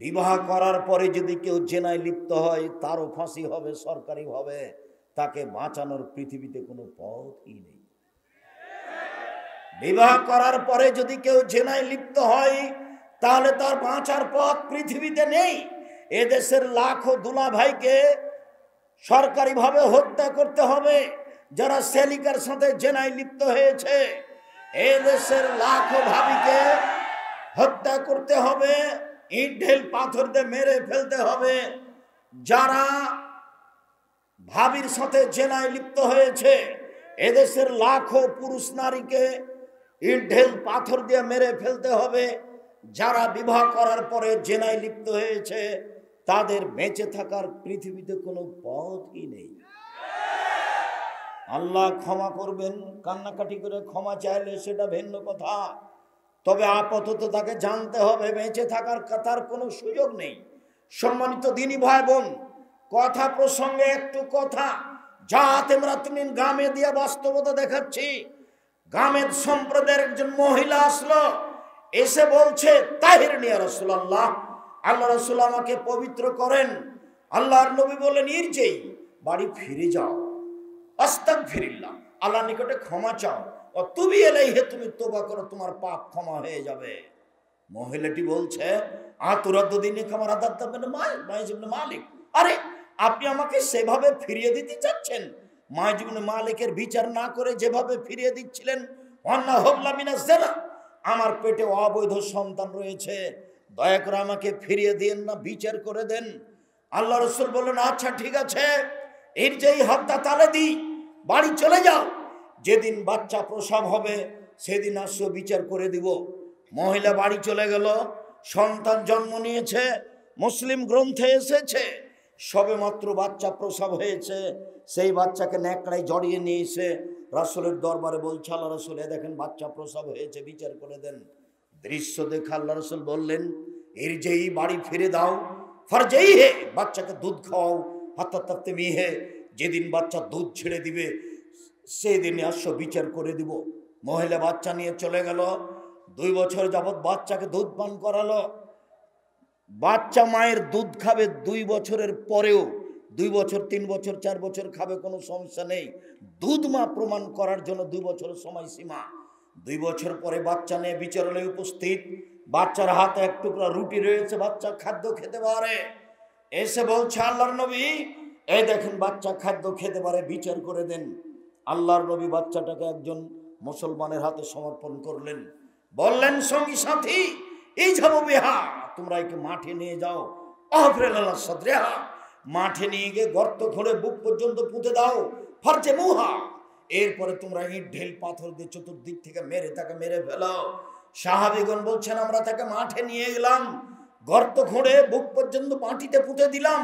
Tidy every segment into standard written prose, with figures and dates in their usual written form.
বিবাহ করার পরে যদি কেউ জেনায় লিপ্ত হয় তারও ফাঁসি হবে সরকারিভাবে। তাকে বাঁচানোর পৃথিবীতে কোনো পথই নেই। বিবাহ করার পরে যদি কেউ জেনায় লিপ্ত হয় তাহলে তার বাঁচার পথ পৃথিবীতে নেই। এদেশের লাখো দুলা ভাইকে সরকারিভাবে হত্যা করতে হবে যারা সেলিকার সাথে জেনায় লিপ্ত হয়েছে। এদেশের লাখো ভাবিকে হত্যা করতে হবে, ইট ঢেল পাথর দিয়ে মেরে ফেলতে হবে যারা ভাবির সাথে জেনায় লিপ্ত হয়েছে। এদেশের লাখো পুরুষ নারীকে ইট ঢেল পাথর দিয়ে মেরে ফেলতে হবে যারা বিবাহ করার পরে জেনায় লিপ্ত হয়েছে। তাদের বেঁচে থাকার পৃথিবীতে কোনো পথই নেই। আল্লাহ ক্ষমা করবেন, কান্নাকাটি করে ক্ষমা চাইলে সেটা ভিন্ন কথা। তবে আপাতত তাকে জানতে হবে বেঁচে থাকার তার কোনো সুযোগ নেই। সম্মানিত দিনী ভাই বোন, কথা প্রসঙ্গে একটু কথা জাত ইমরাতুমিন গ্রামে দিয়ে বাস্তবতা দেখাচ্ছি। গ্রামের সম্প্রদায়ের একজন মহিলা আসলো, এসে বলছে তাহির নিয়া রাসূলুল্লাহ, আল্লাহ রাসূল আমাকে পবিত্র করেন। আল্লাহর নবী বলেন ইরজি, বাড়ি ফিরে যাও, আস্তাগফিরিল্লাহ, আল্লাহর নিকটে ক্ষমা চাও, ও তুবি ইলাইহি, তুমি তওবা করো, তোমার পাপ ক্ষমা হয়ে যাবে। মহিলাটি বলছে আতুরাদ্দিনী কামার আদাত মাইজ ইবনে মালিক, আরে আপনি আমাকে সেভাবে ফিরিয়ে দিতে চাচ্ছেন? মাইজ ইবনে মালিকের বিচার না করে যেভাবে ফিরিয়ে দিচ্ছিলেন, ওয়ান্না হুবলা মিনাজ জিনা, আমার পেটে অবৈধ সন্তান রয়েছে, দয়া করে আমাকে ফিরিয়ে দিন না, বিচার করে দেন। আল্লাহ রাসূল বললেন আচ্ছা ঠিক আছে, এর যেই হত্যা তালে দি, বাড়ি চলে যাও, যেদিন বাচ্চা প্রসব হবে সেদিন আসো, বিচার করে দিব। মহিলা বাড়ি চলে গেল, সন্তান জন্ম নিয়েছে, মুসলিম গ্রন্থে এসেছে সবে মাত্র বাচ্চা প্রসব হয়েছে, সেই বাচ্চাকে ন্যাকড়ায় জড়িয়ে নিয়ে এসে রাসূলের দরবারে বলছে আল্লাহ রাসূল, এ দেখেন বাচ্চা প্রসব হয়েছে, বিচার করে দেন। দৃশ্য দেখে আল্লাহ রাসূল বললেন এর যেই বাড়ি ফিরে দাও, ফারজেই হে, বাচ্চাকে দুধ খাওয়াও, হাত্তা তাত্তেমি হে, যেদিন বাচ্চা দুধ ছেড়ে দিবে সেই দিনে আসো, বিচার করে দিব। মহিলা বাচ্চা নিয়ে চলে গেল, 2 বছর যাবৎ বাচ্চাকে দুধ পান করালো। বাচ্চা মায়ের দুধ খাবে 2 বছরের পরেও, 2 বছর 3 বছর 4 বছর খাবে, কোনো সমস্যা নেই। দুধ মা প্রমাণ করার জন্য 2 বছরের সময়সীমা। 2 বছর পরে বাচ্চা নিয়ে বিচারালয়ে উপস্থিত, বাচ্চার হাতে এক টুকরা রুটি রয়েছে, বাচ্চা খাদ্য খেতে পারে। এসে বলছে আল্লাহর নবী, এই দেখেন বাচ্চা খাদ্য খেতে পারে, বিচার করে দেন। আল্লাহর নবী বাচ্চাটাকে একজন মুসলমানের হাতে সমর্পণ করলেন, বললেন সঙ্গী সাথী এই যাবো বিহা, তোমরা একে মাঠে নিয়ে যাও, অহফরেলাল্লাহ সদরেহা, মাঠে নিয়ে গিয়ে গর্ত খুঁড়ে বুক পর্যন্ত পুঁতে দাও, ফারজে মুহা, এরপরে তোমরা ইট ঢেল পাথর দিয়ে চতুর্দিক থেকে মেরে তাকে মেরে ফেলো। সাহাবীগণ বলছেন আমরা তাকে মাঠে নিয়ে গেলাম, গর্ত খুঁড়ে বুক পর্যন্ত মাটিতে পুঁতে দিলাম,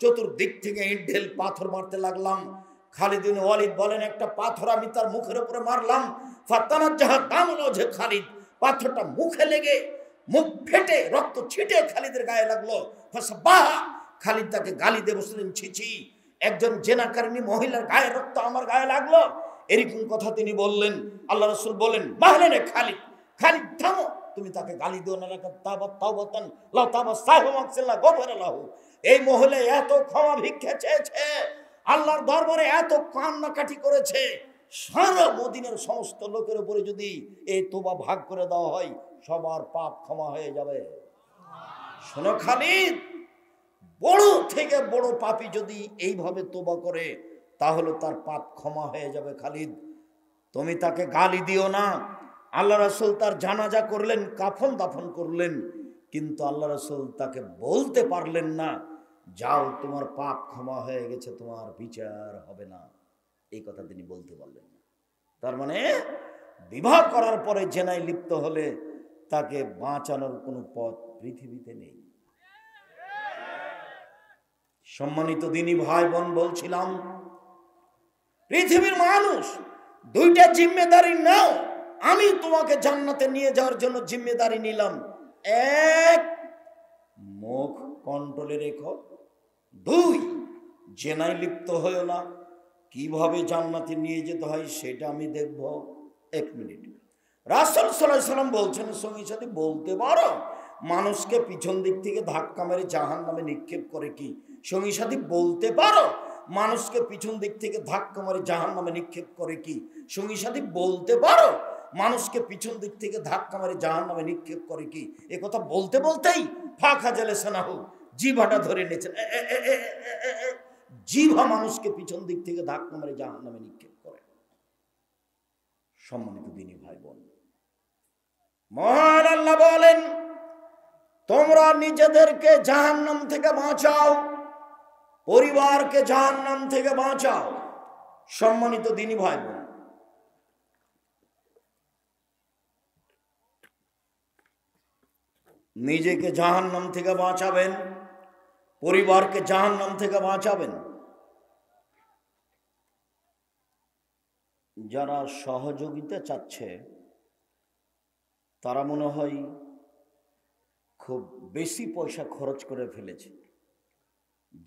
চতুর্দিক থেকে ইট ঢেল পাথর মারতে লাগলাম। খালিদ বিন ওয়ালিদ বলেন একটা পাথর আমি তার মুখের উপরে মারলাম, ফাতানাজ্জাহা দামুল ওয়াজহি খালিদ, পাথরটা মুখে লেগে মুখ ফেটে রক্ত ছিটে খালিদের গায়ে লাগলো। ফাসাবাহা, খালিদ তাকে গালি দিয়ে বসলেন ছি ছি, একজন জেনাকারিনী মহিলার গায়ে রক্ত আমার গায়ে লাগলো, এরকম কথা তিনি বললেন। আল্লাহ রাসূল বলেন মাহলেনে খালিদ, খালিদ থামো, তুমি তাকে গালি দিও না, তাওবাতান লা তাবাসাহু মাগফিরাল্লাহ গফরালাহু। এই মহিলা এত ক্ষমা ভিক্ষা চেয়েছে, আল্লাহর দরবারে এত কান্নাকাটি করেছে, সারা মদিনার সমস্ত লোকের উপরে যদি এই তোবা ভাগ করে দেওয়া হয় সবার পাপ ক্ষমা হয়ে যাবে। শোনো খালিদ, বড় থেকে বড় পাপী যদি এইভাবে তোবা করে তাহলে তার পাপ ক্ষমা হয়ে যাবে। খালিদ তুমি তাকে গালি দিও না। আল্লাহ রাসূল তার জানাজা করলেন, কাফন দাফন করলেন, কিন্তু আল্লাহ রাসূল তাকে বলতে পারলেন না যাও তোমার পাপ ক্ষমা হয়ে গেছে, তোমার বিচার হবে না, এই কথা তিনি বলতে পারলেন না। তার মানে বিবাহ করার পরে জেনায় লিপ্ত হলে তাকে বাঁচানোর কোনো পথ পৃথিবীতে নেই। সম্মানিত দিনী ভাই বোন, বলছিলাম পৃথিবীর মানুষ 2টা জিম্মেদারি নাও, আমি তোমাকে জান্নাতে নিয়ে যাওয়ার জন্য জিম্মেদারি নিলাম। 1, মুখ কন্ট্রোলে রেখো, 2, জেনায় লিপ্ত হয়েও না, কিভাবে জান্নাতে নিয়ে যেতে হয় সেটা আমি দেখব। 1 মিনিট। রাসূল সাল্লাল্লাহু আলাইহি ওয়াসাল্লাম বলছেন সঙ্গী সাথে বলতে পারো মানুষকে পিছন দিক থেকে ধাক্কা মেরে জাহান্নামে নিক্ষেপ করে কি সঙ্গী সাথী বলতে পারো? মানুষকে পিছন দিক থেকে ধাক্কা মেরে জাহান্নামে নিক্ষেপ করে কি সঙ্গী সাথী বলতে পারো? মানুষকে পিছন দিক থেকে ধাক্কা মেরে জাহান্নামে নিক্ষেপ করে কি? এ কথা বলতে বলতেই ফাঁকা জেলে সেনাহু জিভাটা ধরে নিয়েছেন। জিভা মানুষকে পিছন দিক থেকে ধাক্কা মেরে জাহান্নামে নিক্ষেপ করে। সম্মানিত দিনী ভাই বোন, মহান আল্লাহ বলেন, তোমরা নিজেদেরকে জাহান্নাম থেকে বাঁচাও, পরিবারকে জাহান্নাম থেকে বাঁচাও। সম্মানিত দিনী ভাই বোন, নিজেকে জাহান্নাম থেকে বাঁচাবেন, পরিবারকে জাহান্নাম থেকে বাঁচাবেন। যারা সহযোগিতা চাচ্ছে তারা মনে হয় খুব বেশি পয়সা খরচ করে ফেলেছে,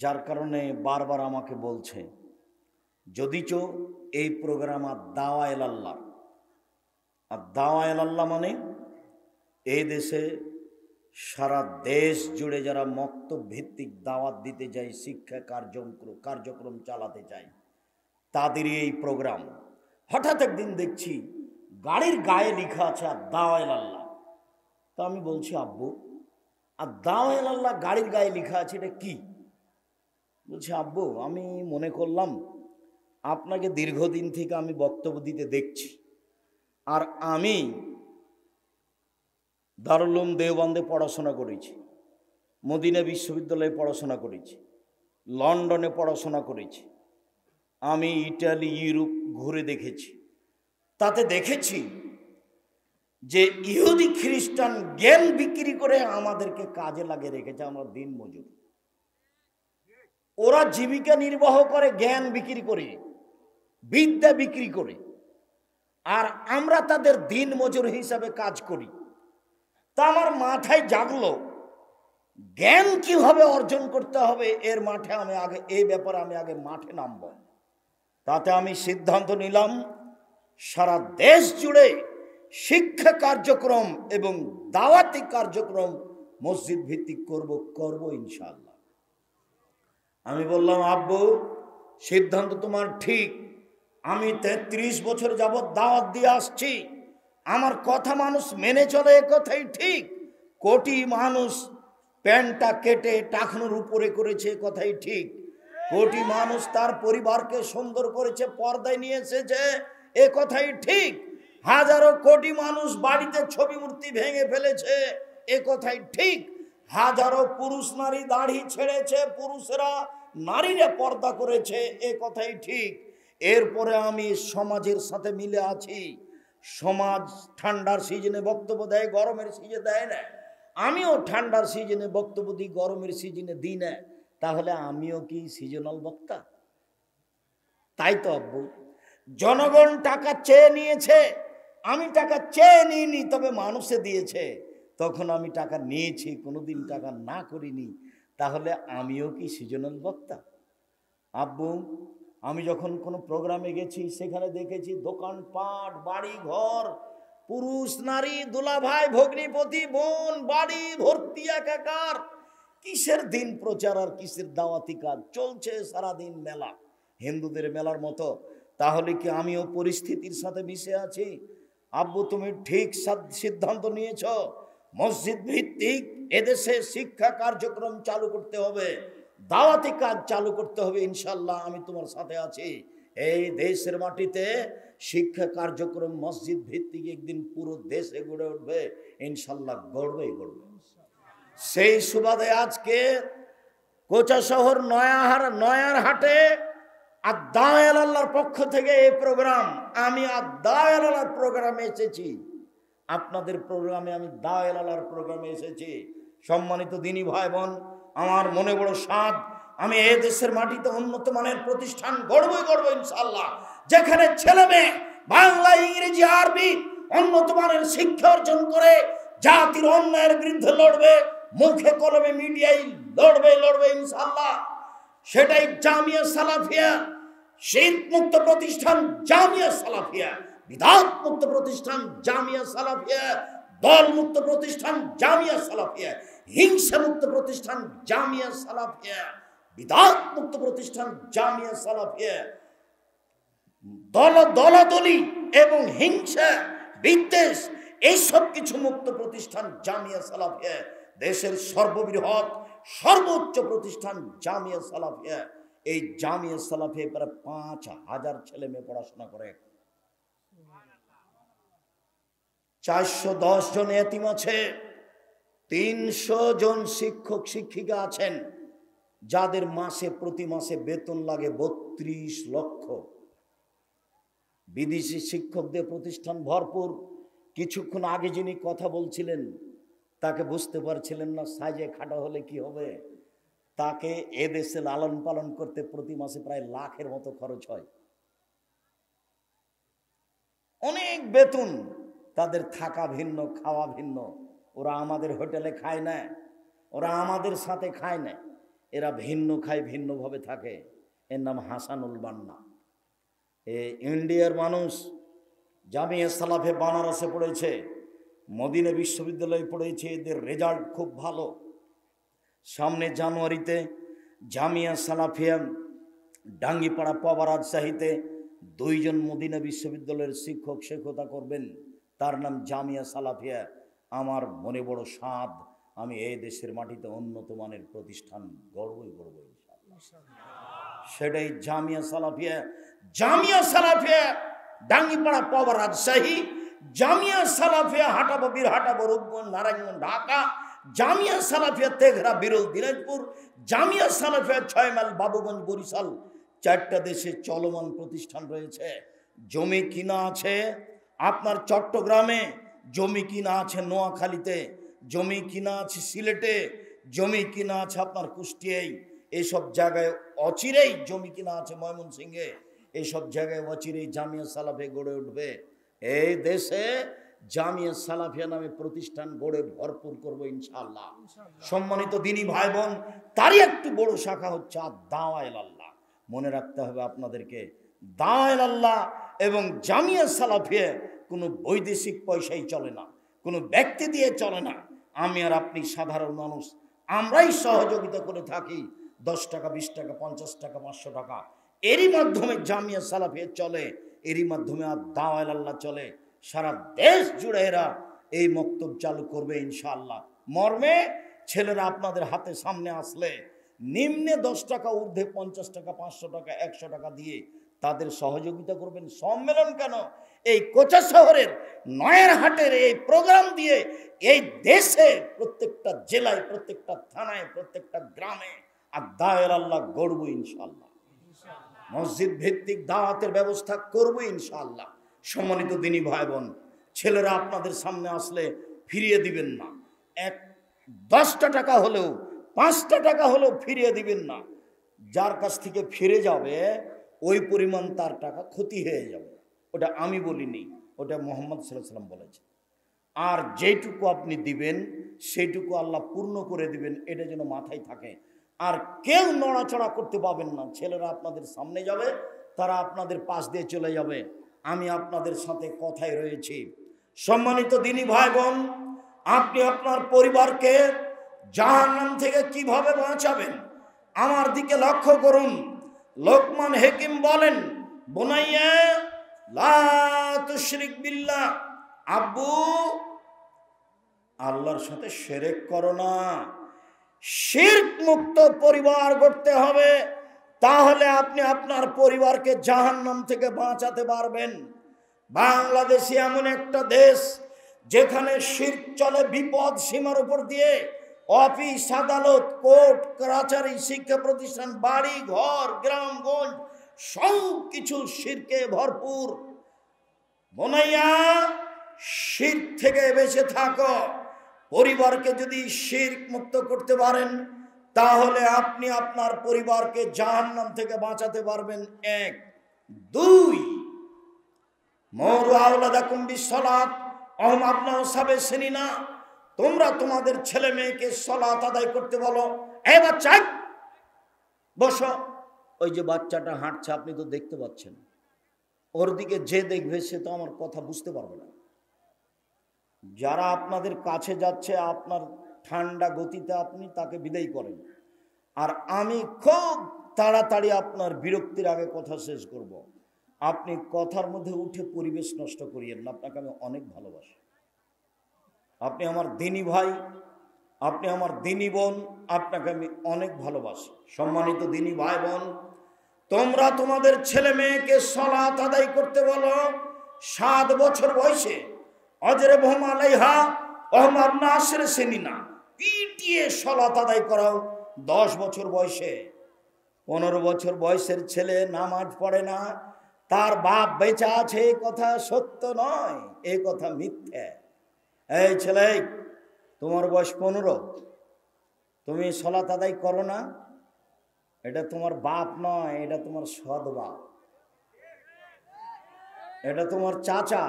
যার কারণে বারবার আমাকে বলছে যদিচ এই প্রোগ্রাম আর দাওয়া ইলাল্লাহ, আর দাওয়া ইলাল্লাহ মানে এই দেশে সারা দেশ জুড়ে যারা মক্তব ভিত্তিক দাওয়াত দিতে যায়, শিক্ষা কার্যক্রম চালাতে চায়, তাদেরই এই প্রোগ্রাম। হঠাৎ একদিন দেখছি গাড়ির গায়ে লেখা আছে আর দাওয়া ইলাল্লাহ। তা আমি বলছি, আব্বু আর দাওয়া ইলাল্লাহ গাড়ির গায়ে লেখা আছে, এটা কি? বলছি, আব্বু আমি মনে করলাম আপনাকে দীর্ঘদিন থেকে আমি বক্তব্য দিতে দেখছি, আর আমি দারুল উলুম দেওবন্দে পড়াশোনা করেছি, মদিনা বিশ্ববিদ্যালয়ে পড়াশোনা করেছি, লন্ডনে পড়াশোনা করেছি, আমি ইটালি ইউরোপ ঘুরে দেখেছি। তাতে দেখেছি যে ইহুদি খ্রিস্টান জ্ঞান বিক্রি করে আমাদেরকে কাজে লাগিয়ে রেখেছে, আমরা দিন মজুর। ওরা জীবিকা নির্বাহ করে জ্ঞান বিক্রি করে, বিদ্যা বিক্রি করে, আর আমরা তাদের দিন মজুর হিসাবে কাজ করি। তা আমার মাথায় জাগলো জ্ঞান কিভাবে অর্জন করতে হবে, এর মাঠে আমি আগে এই ব্যাপারে আমি আগে মাঠে নামব। তাতে আমি সিদ্ধান্ত নিলাম সারা দেশ জুড়ে শিক্ষা কার্যক্রম এবং দাওয়াতি কার্যক্রম মসজিদ ভিত্তিক করব ইনশাআল্লাহ। আমি বললাম, আব্বু সিদ্ধান্ত তোমার ঠিক, আমি 33 বছর যাবৎ দাওয়াত দিয়ে আসছি, আমার কথা মানুষ মেনে চলে, এ কথাই ঠিক। কোটি মানুষ প্যান্টটা কেটে টাকনুর উপরে করেছে, কথাই ঠিক। কোটি মানুষ তার পরিবারকে সুন্দর করেছে, পর্দায় নিয়ে এসেছে, এ কথাই ঠিক। হাজারো কোটি মানুষ বাড়িতে ছবি মূর্তি ভেঙে ফেলেছে, এ কথাই ঠিক। হাজারো পুরুষ নারী দাড়ি ছেড়েছে, পুরুষেরা নারীরা পর্দা করেছে, এ কথাই ঠিক। এরপরে আমি সমাজের সাথে মিলে আছি। সমাজ ঠান্ডার সিজনে বক্তব্য দেয়, গরমের সিজনে দেয় না। আমিও ঠান্ডার সিজনে বক্তব্য দিই, গরমের সিজনে দিই না। তাহলে আমিও কি সিজনাল বক্তা? তাই তো আব্বু, জনগণ টাকা চেয়ে নিয়েছে, আমি টাকা চেয়ে নিইনি, তবে মানুষে দিয়েছে, তখন আমি টাকা নিয়েছি, কোনোদিন টাকা না করিনি। তাহলে আমিও কি সিজনাল বক্তা? আব্বু আমি যখন কোনো প্রোগ্রামে গেছি সেখানে দেখেছি দোকানপাট, বাড়ি ঘর, পুরুষ নারী, দুলাভাই ভগ্নিপতি বোন, বাড়ি ভর্তি একাকার। কিসের দিন প্রচার আর কিসের দাওয়াতি কাজ চলছে, সারাদিন মেলা, হিন্দুদের মেলার মতো। তাহলে কি আমিও পরিস্থিতির সাথে মিশে আছি? আব্বু তুমি ঠিক সিদ্ধান্ত নিয়েছ, মসজিদ ভিত্তিক এদেশে শিক্ষা কার্যক্রম চালু করতে হবে, দাওয়াতি কাজ চালু করতে হবে। ইনশাল্লাহ আমি তোমার সাথে আছি। এই দেশের মাটিতে শিক্ষা কার্যক্রম মসজিদ ভিত্তিক একদিন পুরো দেশে গড়ে উঠবে, ইনশাল্লাহ গড়বেই গড়বে। সেই সুবাদে আজকে কোচা শহর নয়ার হাটে আদ-দাওয়া ইলাল্লাহর পক্ষ থেকে এই প্রোগ্রাম, আমি আদ-দাওয়া ইলাল্লাহর প্রোগ্রামে এসেছি, আপনাদের প্রোগ্রামে আমি দাওয়া ইলাল্লাহর প্রোগ্রামে এসেছি। সম্মানিত দিনী ভাই বোন, আমার মনে বড় সাধ, আমি এই দেশের মাটিতে উন্নত মানের প্রতিষ্ঠান গড়বই গড়ব ইনশাআল্লাহ, যেখানে ছেলে মেয়ে বাংলা, ইংরেজি, আরবি উন্নত মানের শিক্ষা অর্জন করে জাতির অন্যায়ের বিরুদ্ধে লড়বে, মুখে কলমে মিডিয়ায় লড়বে ইনশাআল্লাহ। সেটাই জামিয়া সালাফিয়া, শিরক মুক্ত প্রতিষ্ঠান জামিয়া সালাফিয়া, বিদআত মুক্ত প্রতিষ্ঠান জামিয়া সালাফিয়া, দল মুক্ত প্রতিষ্ঠান জামিয়া সালাফিয়া, হিংসা মুক্ত প্রতিষ্ঠান জামিয়া সালাফিয়া, বিদআত মুক্ত প্রতিষ্ঠান জামিয়া সালাফিয়া, দলাদলি এবং হিংসা বিদ্বেষ এইসব কিছু মুক্ত প্রতিষ্ঠান জামিয়া সালাফিয়া, দেশের সর্ববৃহৎ সর্বোচ্চ প্রতিষ্ঠান জামিয়া সালাফিয়া। এই জামিয়া সালাফিয়া প্রায় ৫,০০০ ছেলে মেয়ে পড়াশোনা করে। ৪১০ জন এতিম আছে, ৩০০ জন শিক্ষক শিক্ষিকা আছেন, যাদের প্রতি মাসে বেতন লাগে ৩২ লক্ষ। বিদেশি শিক্ষকদের প্রতিষ্ঠান ভরপুর। কিছুক্ষণ আগে যিনি কথা বলছিলেন তাকে বুঝতে পারছিলেন না সাজে খাটা হলে কি হবে। তাকে এদেশে লালন পালন করতে প্রতি মাসে প্রায় লাখের মতো খরচ হয়। অনেক বেতন, তাদের থাকা ভিন্ন, খাওয়া ভিন্ন। ওরা আমাদের হোটেলে খায় না, ওরা আমাদের সাথে খায় না, এরা ভিন্ন খায়, ভিন্নভাবে থাকে। এর নাম হাসানুল বান্না। ইন্ডিয়ার মানুষ জামিয়া সালাফে বানারসে পড়েছে, মদিনা বিশ্ববিদ্যালয়ে পড়েছে, এদের রেজাল্ট খুব ভালো। সামনে জানুয়ারিতে জামিয়া সালাফিয়া ডাঙ্গিপাড়া পাওয়া রাজশাহীতে 2 জন মদিনা বিশ্ববিদ্যালয়ের শিক্ষক শিক্ষকতা করবেন, তার নাম জামিয়া সালাফিয়া। আমার মনে বড় স্বাদ, আমি এই দেশের মাটিতে উন্নত মানের প্রতিষ্ঠান গড়বই ইনশাআল্লাহ। সেটাই জামিয়া সালাফিয়া। জামিয়া সালাফিয়া ডাঙ্গিপাড়া পাওয়া রাজশাহী, জামিয়া সালাফিয়া হাটাববির হাটাবো রূপগঞ্জ নারায়ণগঞ্জ ঢাকা, জামিয়া সালাফিয়া তেঘরা বিরল দিনাজপুর, জামিয়া সালাফিয়া 6 মাইল বাবুগঞ্জ বরিশাল। 4টা দেশে চলমান প্রতিষ্ঠান রয়েছে। জমি কিনা আছে আপনার চট্টগ্রামে, জমি কিনা আছে নোয়াখালীতে, জমি কিনা আছে সিলেটে, জমি কিনা আছে আপনার কুষ্টিয়ায়। এইসব জায়গায় অচিরেই জমি কিনা আছে ময়মনসিংহে। এইসব জায়গায় অচিরেই জামিয়া সালাফিয়া গড়ে উঠবে। এই দেশে জামিয়া সালাফিয়া নামে প্রতিষ্ঠান গড়ে ভরপুর করবো ইনশাআল্লাহ। সম্মানিত দিনী ভাই বোন, তারই একটু বড় শাখা হচ্ছে দাওয়া ইলাল্লাহ। মনে রাখতে হবে আপনাদেরকে, দাওয়া ইলাল্লাহ এবং জামিয়া সালাফিয়া কোনো বৈদেশিক পয়সাই চলে না, কোনো ব্যক্তি দিয়ে চলে না। আমি আর আপনি সাধারণ মানুষ, আমরাই সহযোগিতা করে থাকি। 10 টাকা, 20 টাকা, 50 টাকা, 500 টাকা, এরই মাধ্যমে জামিয়া সালাফিয়া চলে, এরই মাধ্যমে আর দাওয়া ইলাল্লাহ চলে। সারা দেশ জুড়ে এরা এই মক্তব চালু করবে ইনশাআল্লাহ। মর্মে ছেলেরা আপনাদের হাতে সামনে আসলে নিম্নে 10 টাকা, ঊর্ধ্বে 50 টাকা, 500 টাকা, 100 টাকা দিয়ে তাদের সহযোগিতা করবেন। সম্মেলন কেন, এই কোচা শহরের নয়ারহাটের এই প্রোগ্রাম দিয়ে এই দেশে প্রত্যেকটা জেলায়, প্রত্যেকটা থানায়, প্রত্যেকটা গ্রামে আর দাওয়া ইলাল্লাহ গড়ব ইনশাআল্লাহ। মসজিদ ভিত্তিক দাওয়াতের ব্যবস্থা করব ইনশাআল্লাহ। সম্মানিত দিনী ভাই বোন, ছেলেরা আপনাদের সামনে আসলে ফিরিয়ে দিবেন না। 10টা টাকা হলেও, 5টা টাকা হলেও ফিরিয়ে দিবেন না। যার কাছ থেকে ফিরে যাবে ওই পরিমাণ তার টাকা ক্ষতি হয়ে যাবে। ওটা আমি বলিনি, ওটা মুহাম্মদ সাল্লাল্লাহু আলাইহি ওয়াসাল্লাম বলেছে। আর যেটুকু আপনি দিবেন সেইটুকু আল্লাহ পূর্ণ করে দিবেন, এটা যেন মাথায় থাকে। আর কেউ নড়াচড়া করতে পাবেন না। ছেলেরা আপনাদের সামনে যাবে, তারা আপনাদের পাশ দিয়ে চলে যাবে। আমি আপনাদের সাথে কথাই রয়েছি। সম্মানিত দিনী ভাই বোন, আপনি আপনার পরিবারকে জাহান্নাম থেকে কিভাবে বাঁচাবেন আমার দিকে লক্ষ্য করুন। লোকমান হাকিম বলেন, বুনাইয়া লা তুশরিক বিল্লাহ, আব্বু আল্লাহর সাথে শিরক করো না। শিরক মুক্ত পরিবার গড়তে হবে, তাহলে আপনি আপনার পরিবারকে জাহান্নাম থেকে বাঁচাতে পারবেন। বাংলাদেশ এমন একটা দেশ যেখানে শিরক চলে বিপদ সীমার উপর দিয়ে। অফিস আদালত, কোর্ট কাছারি, শিক্ষা প্রতিষ্ঠান, বাড়ি ঘর, গ্রামগঞ্জ সব কিছু শিরকে ভরপুর। বোনাইয়া, শিরক থেকে বেঁচে থাকো। পরিবারকে যদি শিরক মুক্ত করতে পারেন তাহলে আপনি আপনার পরিবারকে জাহান্নাম থেকে বাঁচাতে পারবেন। 1 2 মুরু আওলাদাকুম বিসসালাত ওয়াহুম আবনাউ সাবঈ সিনিনা, তোমরা তোমাদের ছেলে মেয়েকে সালাত আদায় করতে বলো। এই বাচ্চা বসো। ওই যে বাচ্চাটা হাঁটছে আপনি তো দেখতে পাচ্ছেন, ওর দিকে যে দেখবে সে তো আমার কথা বুঝতে পারবে না। যারা আপনাদের কাছে যাচ্ছে আপনার ঠান্ডা গতিতে আপনি তাকে বিদায় করেন, আর আমি খুব তাড়াতাড়ি আপনার বিরক্তির আগে কথা শেষ করব। আপনি কথার মধ্যে উঠে পরিবেশ নষ্ট করিয়েন না। আপনাকে আমি অনেক ভালোবাসি, আপনি আমার দিনী ভাই, আপনি আমার দিনী বোন, আপনাকে আমি অনেক ভালোবাসি। সম্মানিত দিনী ভাই বোন, তোমরা তোমাদের ছেলে মেয়েকে সালাত আদায় করতে বলো 7 বছর বয়সে। অজরে বহম আলাইহা ওহমাব নাসির সিনিনা, পিটিয়ে সালাত আদায় করাও 10 বছর বয়সে। 15 বছর বয়সের ছেলে নামাজ পড়ে না, তার বাপ বেঁচে আছে, এই কথা সত্য নয়, এই কথা মিথ্যে। এই ছেলে, তোমার বয়স 15, তুমি সালাত আদায় করো না, এটা তোমার বাপ নয়, এটা তোমার সৎ বাপ, এটা তোমার চাচা।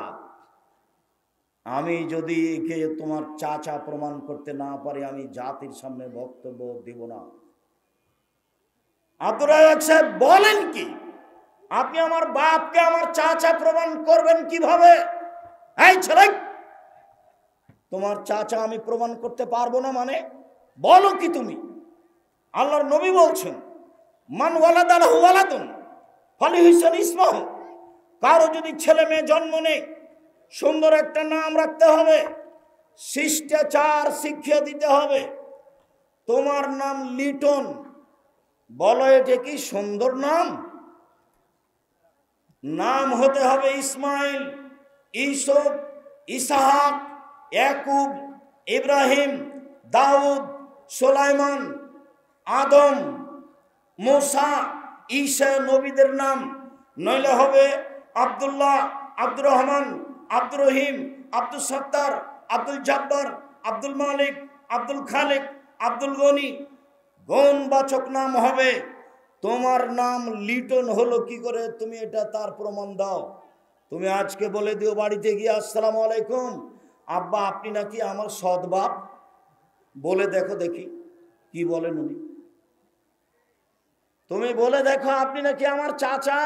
আমি যদি একে তোমার চাচা প্রমাণ করতে না পারি, আমি জাতির সামনে বক্তব্য দেব না। আব্দুর রাজ্জাক সাহেব বলেন কি, আপনি আমার বাপকে আমার চাচা প্রমাণ করবেন কিভাবে? এই ছেলে, তোমার চাচা আমি প্রমাণ করতে পারবো না মানে বলো কি তুমি? আল্লাহর নবী বলছেন, মান ওয়ালাদা লাহু ওয়ালাদুন ফালিহুসান ইসমাহু, কারো যদি ছেলে মেয়ে জন্ম নেই, সুন্দর একটা নাম রাখতে হবে, শিষ্টাচার শিক্ষা দিতে হবে। তোমার নাম লিটন, বলো এটা কি সুন্দর নাম? নাম হতে হবে ইসমাইল, ইউসুফ, ইসহাক, ইয়াকুব, ইব্রাহিম, দাউদ, সুলাইমান, আদম, মুসা, ঈসা, নবীদের নাম। নইলে হবে আব্দুল্লাহ, আব্দুর রহমান, আব্দুর রহিম, আব্দুল সত্তার, আব্দুল জব্বার, আব্দুল মালিক, আব্দুল খালিক, আব্দুল গনি, গণবাচক নাম হবে। তোমার নাম লিটন হলো কি করে? তুমি এটা তার প্রমাণ দাও। তুমি আজকে বলে দিও বাড়িতে গিয়ে, আসসালামু আলাইকুম আব্বা, আপনি নাকি আমার সৎ বাপ, বলে দেখো দেখি কি বলেন উনি। তুমি বলে দেখো আপনি নাকি আমার চাচা,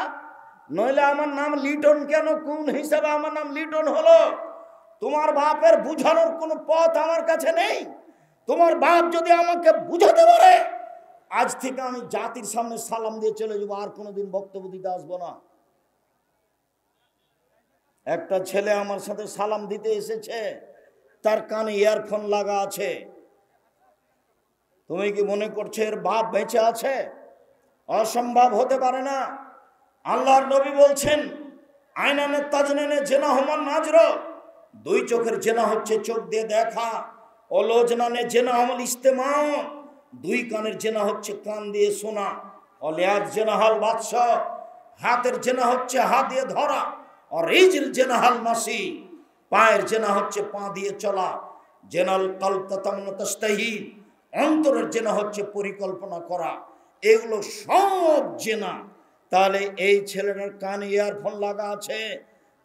নইলে আমার নাম লিটন কেন, কোন হিসাবে আমার নাম লিটন হলো? তোমার বাপের বুঝানোর কোনো পথ আমার কাছে নেই। তোমার বাপ যদি আমাকে বুঝাতে পারে, আজ থেকে আমি জাতির সামনে সালাম দিয়ে চলে যাবো, আর কোনোদিন বক্তব্য দিতে আসবো না। একটা ছেলে আমার সাথে সালাম দিতে এসেছে, তার কানে ইয়ারফোন লাগা আছে। তুমি কি মনে করছো এর বাপ বেঁচে আছে? অসম্ভব হতে পারে না। আল্লাহর নবী বলছেন, আইনানে তাজনানে জেনা হমান নাজর, দুই চোখের জেনা হচ্ছে চোখ দিয়ে দেখা, অলোজনানে জেনা হমল ইস্তেমাও, দুই কানের জেনা হচ্ছে কান দিয়ে শোনা, অলিয়াজ জেনা হল বাদশা, হাতের জেনা হচ্ছে হাত দিয়ে ধরা, আর রিজল জেনা হল মাসি, পায়ের জেনা হচ্ছে পা দিয়ে চলা, জেনাল কলতাতামনতাস্তাহি, অন্তরের জেনা হচ্ছে পরিকল্পনা করা। এগুলো সব জেনা। তাহলে এই ছেলেটার কানে ইয়ারফোন লাগা আছে,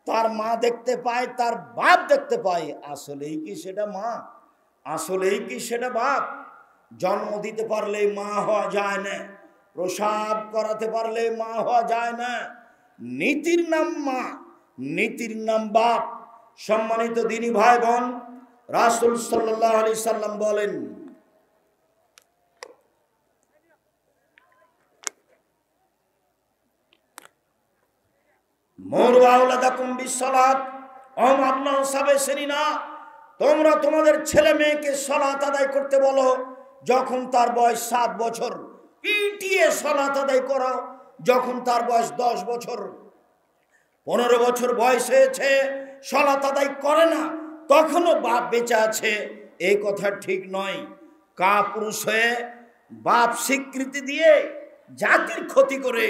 তার মা দেখতে পায়, তার বাপ দেখতে পায়, আসলেই কি সেটা মা? আসলেই কি সেটা বাপ? জন্ম দিতে পারলে মা হওয়া যায় না, প্রসাব করাতে পারলে মা হওয়া যায় না। নীতির নাম মা, নীতির নাম বাপ। সম্মানিত দিনী ভাই বোন, রাসূল সাল্লাল্লাহু আলাইহি সাল্লাম বলেন, মুরু আওলাদাকুম বিসসালাত ওয়াহুম আবনাউ সাবঈ সিনিনা, তোমরা তোমাদের ছেলে মেয়েকে সালাত আদায় করতে বলো যখন তার বয়স 7 বছর, পিটিয়ে সালাত আদায় করো যখন তার বয়স 10 বছর। 15 বছর বয়স হয়েছে, সালাত আদায় করে না, তখনও বাপ বেঁচে আছে, এই কথা ঠিক নয়। কাপুরুষ হয়ে বাপ স্বীকৃতি দিয়ে জাতির ক্ষতি করে,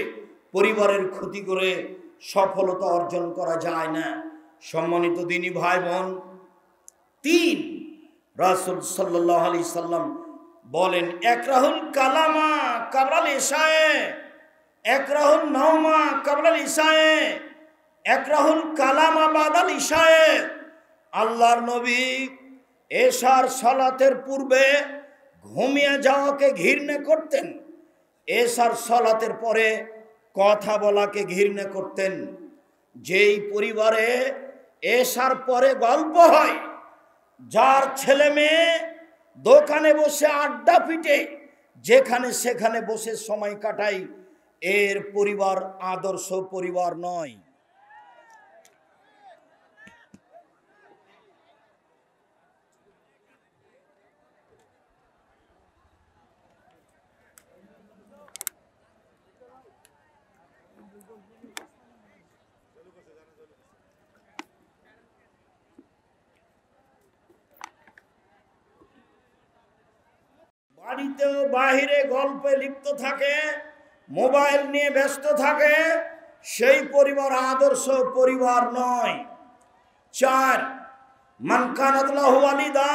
পরিবারের ক্ষতি করে সফলতা অর্জন করা যায় না। সম্মানিত দিনী ভাই বোন, 3 রাসূল সাল্লাল্লাহু আলাইহি সাল্লাম বলেন, একরাহুল কালামা কাবলাল ইশায়ে, একরাহুল নাওমা কাবলাল ইশায়ে, একরাহুল কালামা বাদাল ইশায়ে। আল্লাহর নবী এশার সালাতের পূর্বে ঘুমিয়ে যাওয়াকে ঘৃণা করতেন, এশার সালাতের পরে কথা বলাকে ঘৃণা করতেন। যেই পরিবারে এশার পরে গল্প হয়, যার ছেলে মেয়ে দোকানে বসে আড্ডা পিটে যেখানে সেখানে বসে সময় কাটায়, এর পরিবার আদর্শ পরিবার নয়। বাড়িতেও বাহিরে গল্পে লিপ্ত থাকে, মোবাইল নিয়ে ব্যস্ত থাকে, সেই পরিবার আদর্শ পরিবার নয়। 4, মান কানাত লাহু ওয়ালিদা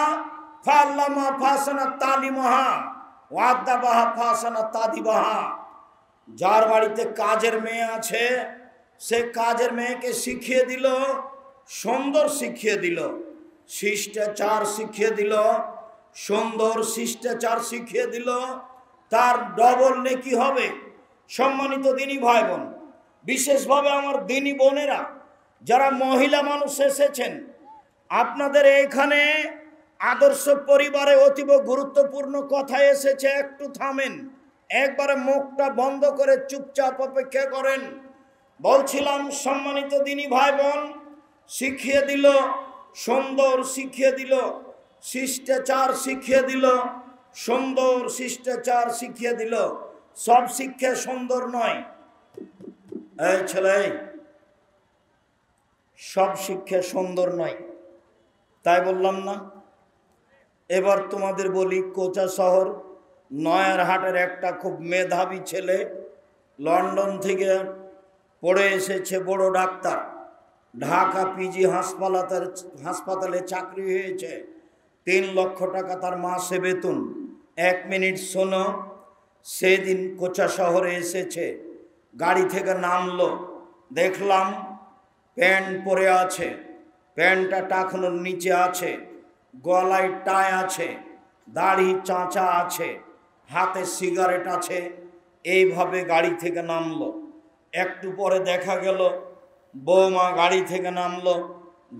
ফাআল্লামা ফাসানা তালিমাহা ওয়া আদাবাহা ফাসানা তাদিবাহা। যার বাড়িতে কাজের মেয়ে আছে, সে কাজের মেয়েকে শিখিয়ে দিল, সুন্দর শিখিয়ে দিল, শিষ্টাচার শিখিয়ে দিল, সুন্দর শিষ্টাচার শিখিয়ে দিল, তার ডবল নেকি হবে। সম্মানিত দিনী ভাই বোন, বিশেষভাবে আমার দিনী বোনেরা যারা মহিলা মানুষ এসেছেন, আপনাদের এখানে আদর্শ পরিবারে অতীব গুরুত্বপূর্ণ কথা এসেছে। একটু থামেন, একবারে মুখটা বন্ধ করে চুপচাপ অপেক্ষা করেন। বলছিলাম সম্মানিত দিনী ভাই বোন, শিখিয়ে দিল, সুন্দর শিখিয়ে দিল, শিষ্টাচার শিখিয়ে দিল, সুন্দর শিষ্টাচার শিখিয়ে দিল। সব শিক্ষা সুন্দর নয়। এই ছেলে, সব শিক্ষা সুন্দর নয়, তাই বললাম না? এবার তোমাদের বলি, কোচা শহর নয়ারহাটের একটা খুব মেধাবী ছেলে, লন্ডন থেকে পড়ে এসেছে, বড় ডাক্তার, ঢাকা পিজি হাসপাতালে চাকরি হয়েছে, 3 লক্ষ টাকা তার মাসে বেতন। 1 মিনিট শোনো। সেদিন কোচা শহরে এসেছে, গাড়ি থেকে নামলো, দেখলাম প্যান্ট পরে আছে, প্যান্টটা টাকনোর নিচে আছে, গলায় টাই আছে, দাড়ি চাঁচা আছে, হাতে সিগারেট আছে, এইভাবে গাড়ি থেকে নামলো। একটু পরে দেখা গেল বৌমা গাড়ি থেকে নামলো,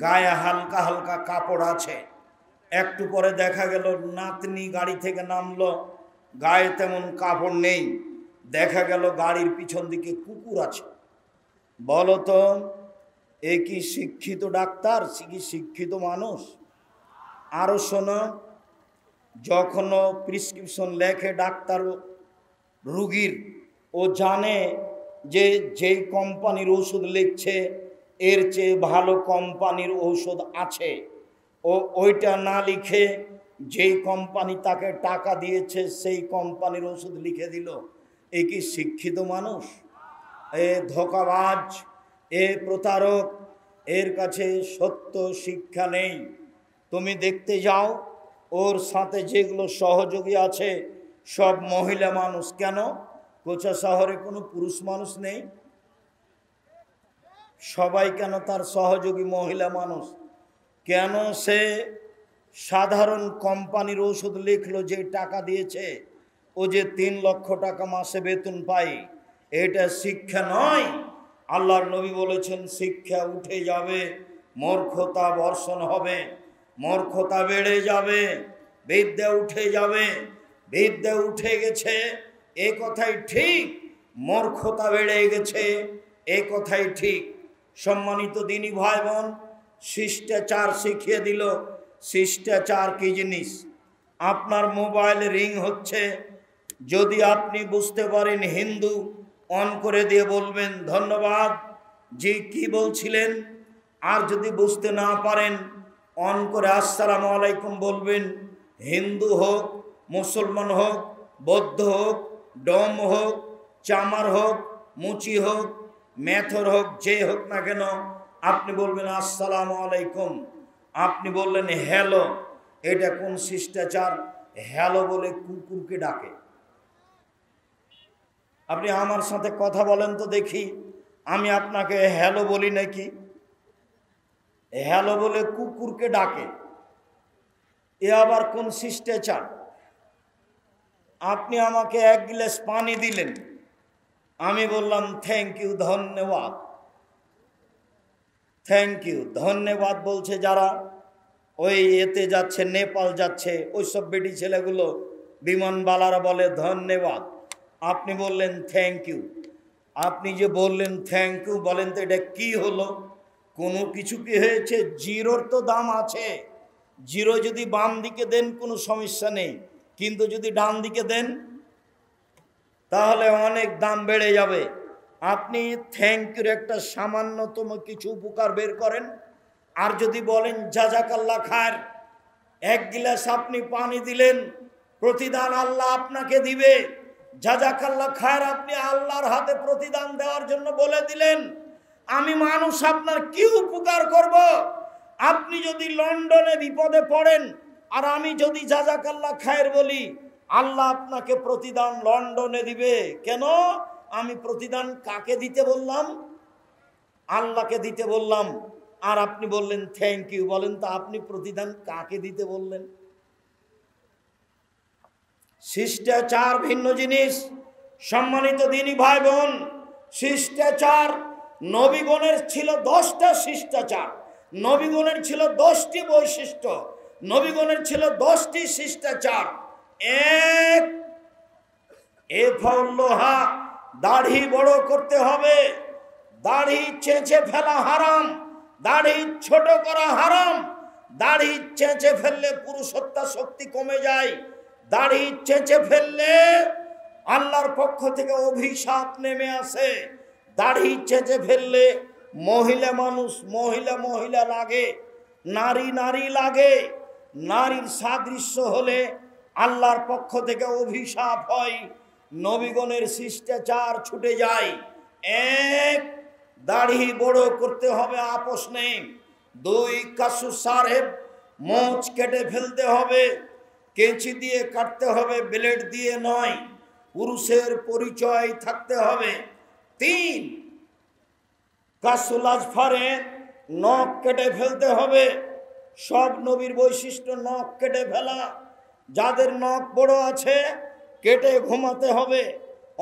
গায়ে হালকা হালকা কাপড় আছে। একটু পরে দেখা গেল নাতনি গাড়ি থেকে নামলো, গায়ে তেমন কাপড় নেই। দেখা গেল গাড়ির পিছন দিকে কুকুর আছে। বলো তো, এ কি শিক্ষিত ডাক্তার, কি শিক্ষিত মানুষ? আরো শোনো, যখন প্রেসক্রিপশন লেখে ডাক্তার রুগীর, ও জানে যে যেই কোম্পানির ওষুধ লিখছে এর চেয়ে ভালো কোম্পানির ঔষধ আছে, ও ওইটা না লিখে যেই কোম্পানি তাকে টাকা দিয়েছে সেই কোম্পানির ওষুধ লিখে দিল। এ কি শিক্ষিত মানুষ? এ ধোঁকাবাজ, এ প্রতারক, এর কাছে সত্য শিক্ষা নেই। তুমি দেখতে যাও, ওর সাথে যেগুলো সহযোগী আছে সব মহিলা মানুষ। কেন? কোচা শহরে কোনো পুরুষ মানুষ নেই? সবাই কেন তার সহযোগী মহিলা মানুষ? কেন সে সাধারণ কোম্পানির ওষুধ লিখলো, যে টাকা দিয়েছে, ও যে 3 লক্ষ টাকা মাসে বেতন পায়? এটা শিক্ষা নয়। আল্লাহর নবী বলেছেন, শিক্ষা উঠে যাবে, মূর্খতা বর্ষণ হবে, মূর্খতা বেড়ে যাবে, বিদ্যা উঠে যাবে। বিদ্যা উঠে গেছে, এ কথাই ঠিক, মূর্খতা বেড়ে গেছে, এ কথাই ঠিক। সম্মানিত দিনী ভাই বোন, শিষ্টাচার শিখিয়ে দিল। শিষ্টাচার কি জিনিস? আপনার মোবাইল রিং হচ্ছে, যদি আপনি বুঝতে পারেন হিন্দু, অন করে দিয়ে বলবেন ধন্যবাদ, জি কি বলছিলেন। আর যদি বুঝতে না পারেন, অন করে আসসালামু আলাইকুম বলবেন। হিন্দু হোক, মুসলমান হোক, বৌদ্ধ হোক, ডোম হোক, চামার হোক, মুচি হোক, মেথর হোক, যে হোক না কেন, আপনি বলবেন আসসালামু আলাইকুম। আপনি বললেন হ্যালো, এটা কোন শিষ্টাচার? হ্যালো বলে কুকুরকে ডাকে। আপনি আমার সাথে কথা বলেন তো দেখি, আমি আপনাকে হ্যালো বলি নাকি? হ্যালো বলে কুকুরকে ডাকে, এ আবার কোন শিষ্টাচার? আপনি আমাকে 1 গ্লাস পানি দিলেন, আমি বললাম থ্যাংক ইউ, ধন্যবাদ। থ্যাংক ইউ, ধন্যবাদ বলছে যারা, ওই এতে যাচ্ছে, নেপাল যাচ্ছে, ওই সব বেটি ছেলেগুলো বিমানবালারা বলে ধন্যবাদ। আপনি বললেন থ্যাংক ইউ। আপনি যে বললেন থ্যাংক ইউ, বলেন তো এটা কি হলো? কোনো কিছু কি হয়েছে? জিরোর তো দাম আছে। জিরো যদি বাম দিকে দেন কোনো সমস্যা নেই, কিন্তু যদি ডান দিকে দেন তাহলে অনেক দাম বেড়ে যাবে। আপনি থ্যাংক ইউর একটা সামান্যতম কিছু উপকার বের করেন। আর যদি বলেন জাজাকাল্লাহ খায়ের, এক গিলাস আপনি পানি দিলেন, প্রতিদান আল্লাহ আপনাকে দিবে। জাজাকাল্লাহ খায়ের আপনি আল্লাহর হাতে প্রতিদান দেওয়ার জন্য বলে দিলেন। আমি মানুষ, আপনার কি উপকার করব? আপনি যদি লন্ডনে বিপদে পড়েন আর আমি যদি জাজাকাল্লাহ খায়ের বলি, আল্লাহ আপনাকে প্রতিদান লন্ডনে দিবে। কেন? আমি প্রতিদান কাকে দিতে বললাম? আল্লাহকে দিতে বললাম। আর আপনি বললেন থ্যাংক ইউ। বলেন তো আপনি প্রতিদান কাকে দিতে বললেন? শিষ্টাচার ভিন্ন জিনিস। সম্মানিত দিনী ভাই বোন, শিষ্টাচার নবীগণের ছিল 10টা শিষ্টাচার, নবীগণের ছিল 10টি বৈশিষ্ট্য, নবীগণের ছিল 10টি শিষ্টাচার। এক, এফল্লোহা, দাড়ি বড় করতে হবে। দাড়ি চেঁচে ফেলা হারাম, দাড়ি ছোট করা হারাম। দাড়ি চেঁচে ফেললে পুরুষত্বা শক্তি কমে যায়। দাড়ি চেঁচে ফেললে আল্লাহর পক্ষ থেকে অভিশাপ নেমে আসে। দাড়ি চেঁচে ফেললে মহিলা মানুষ মহিলা মহিলা লাগে, নারী নারী লাগে। নারীর সাদৃশ্য হলে আল্লাহর পক্ষ থেকে অভিশাপ হয়, নবীগণের শিষ্টাচার ছুটে যায়। এক, দাড়ি বড় করতে হবে, আপোষ নেই। দুই, কাসু সাহেব, মোচ কেটে ফেলতে হবে, কেঁচি দিয়ে কাটতে হবে, ব্লেড দিয়ে নয়। পুরুষের পরিচয় থাকতে হবে। তিন, কাসুল আজফারে, নখ কেটে ফেলতে হবে। সব নবীর বৈশিষ্ট্য নখ কেটে ফেলা। যাদের নখ বড় আছে কেটে ঘুমাতে হবে।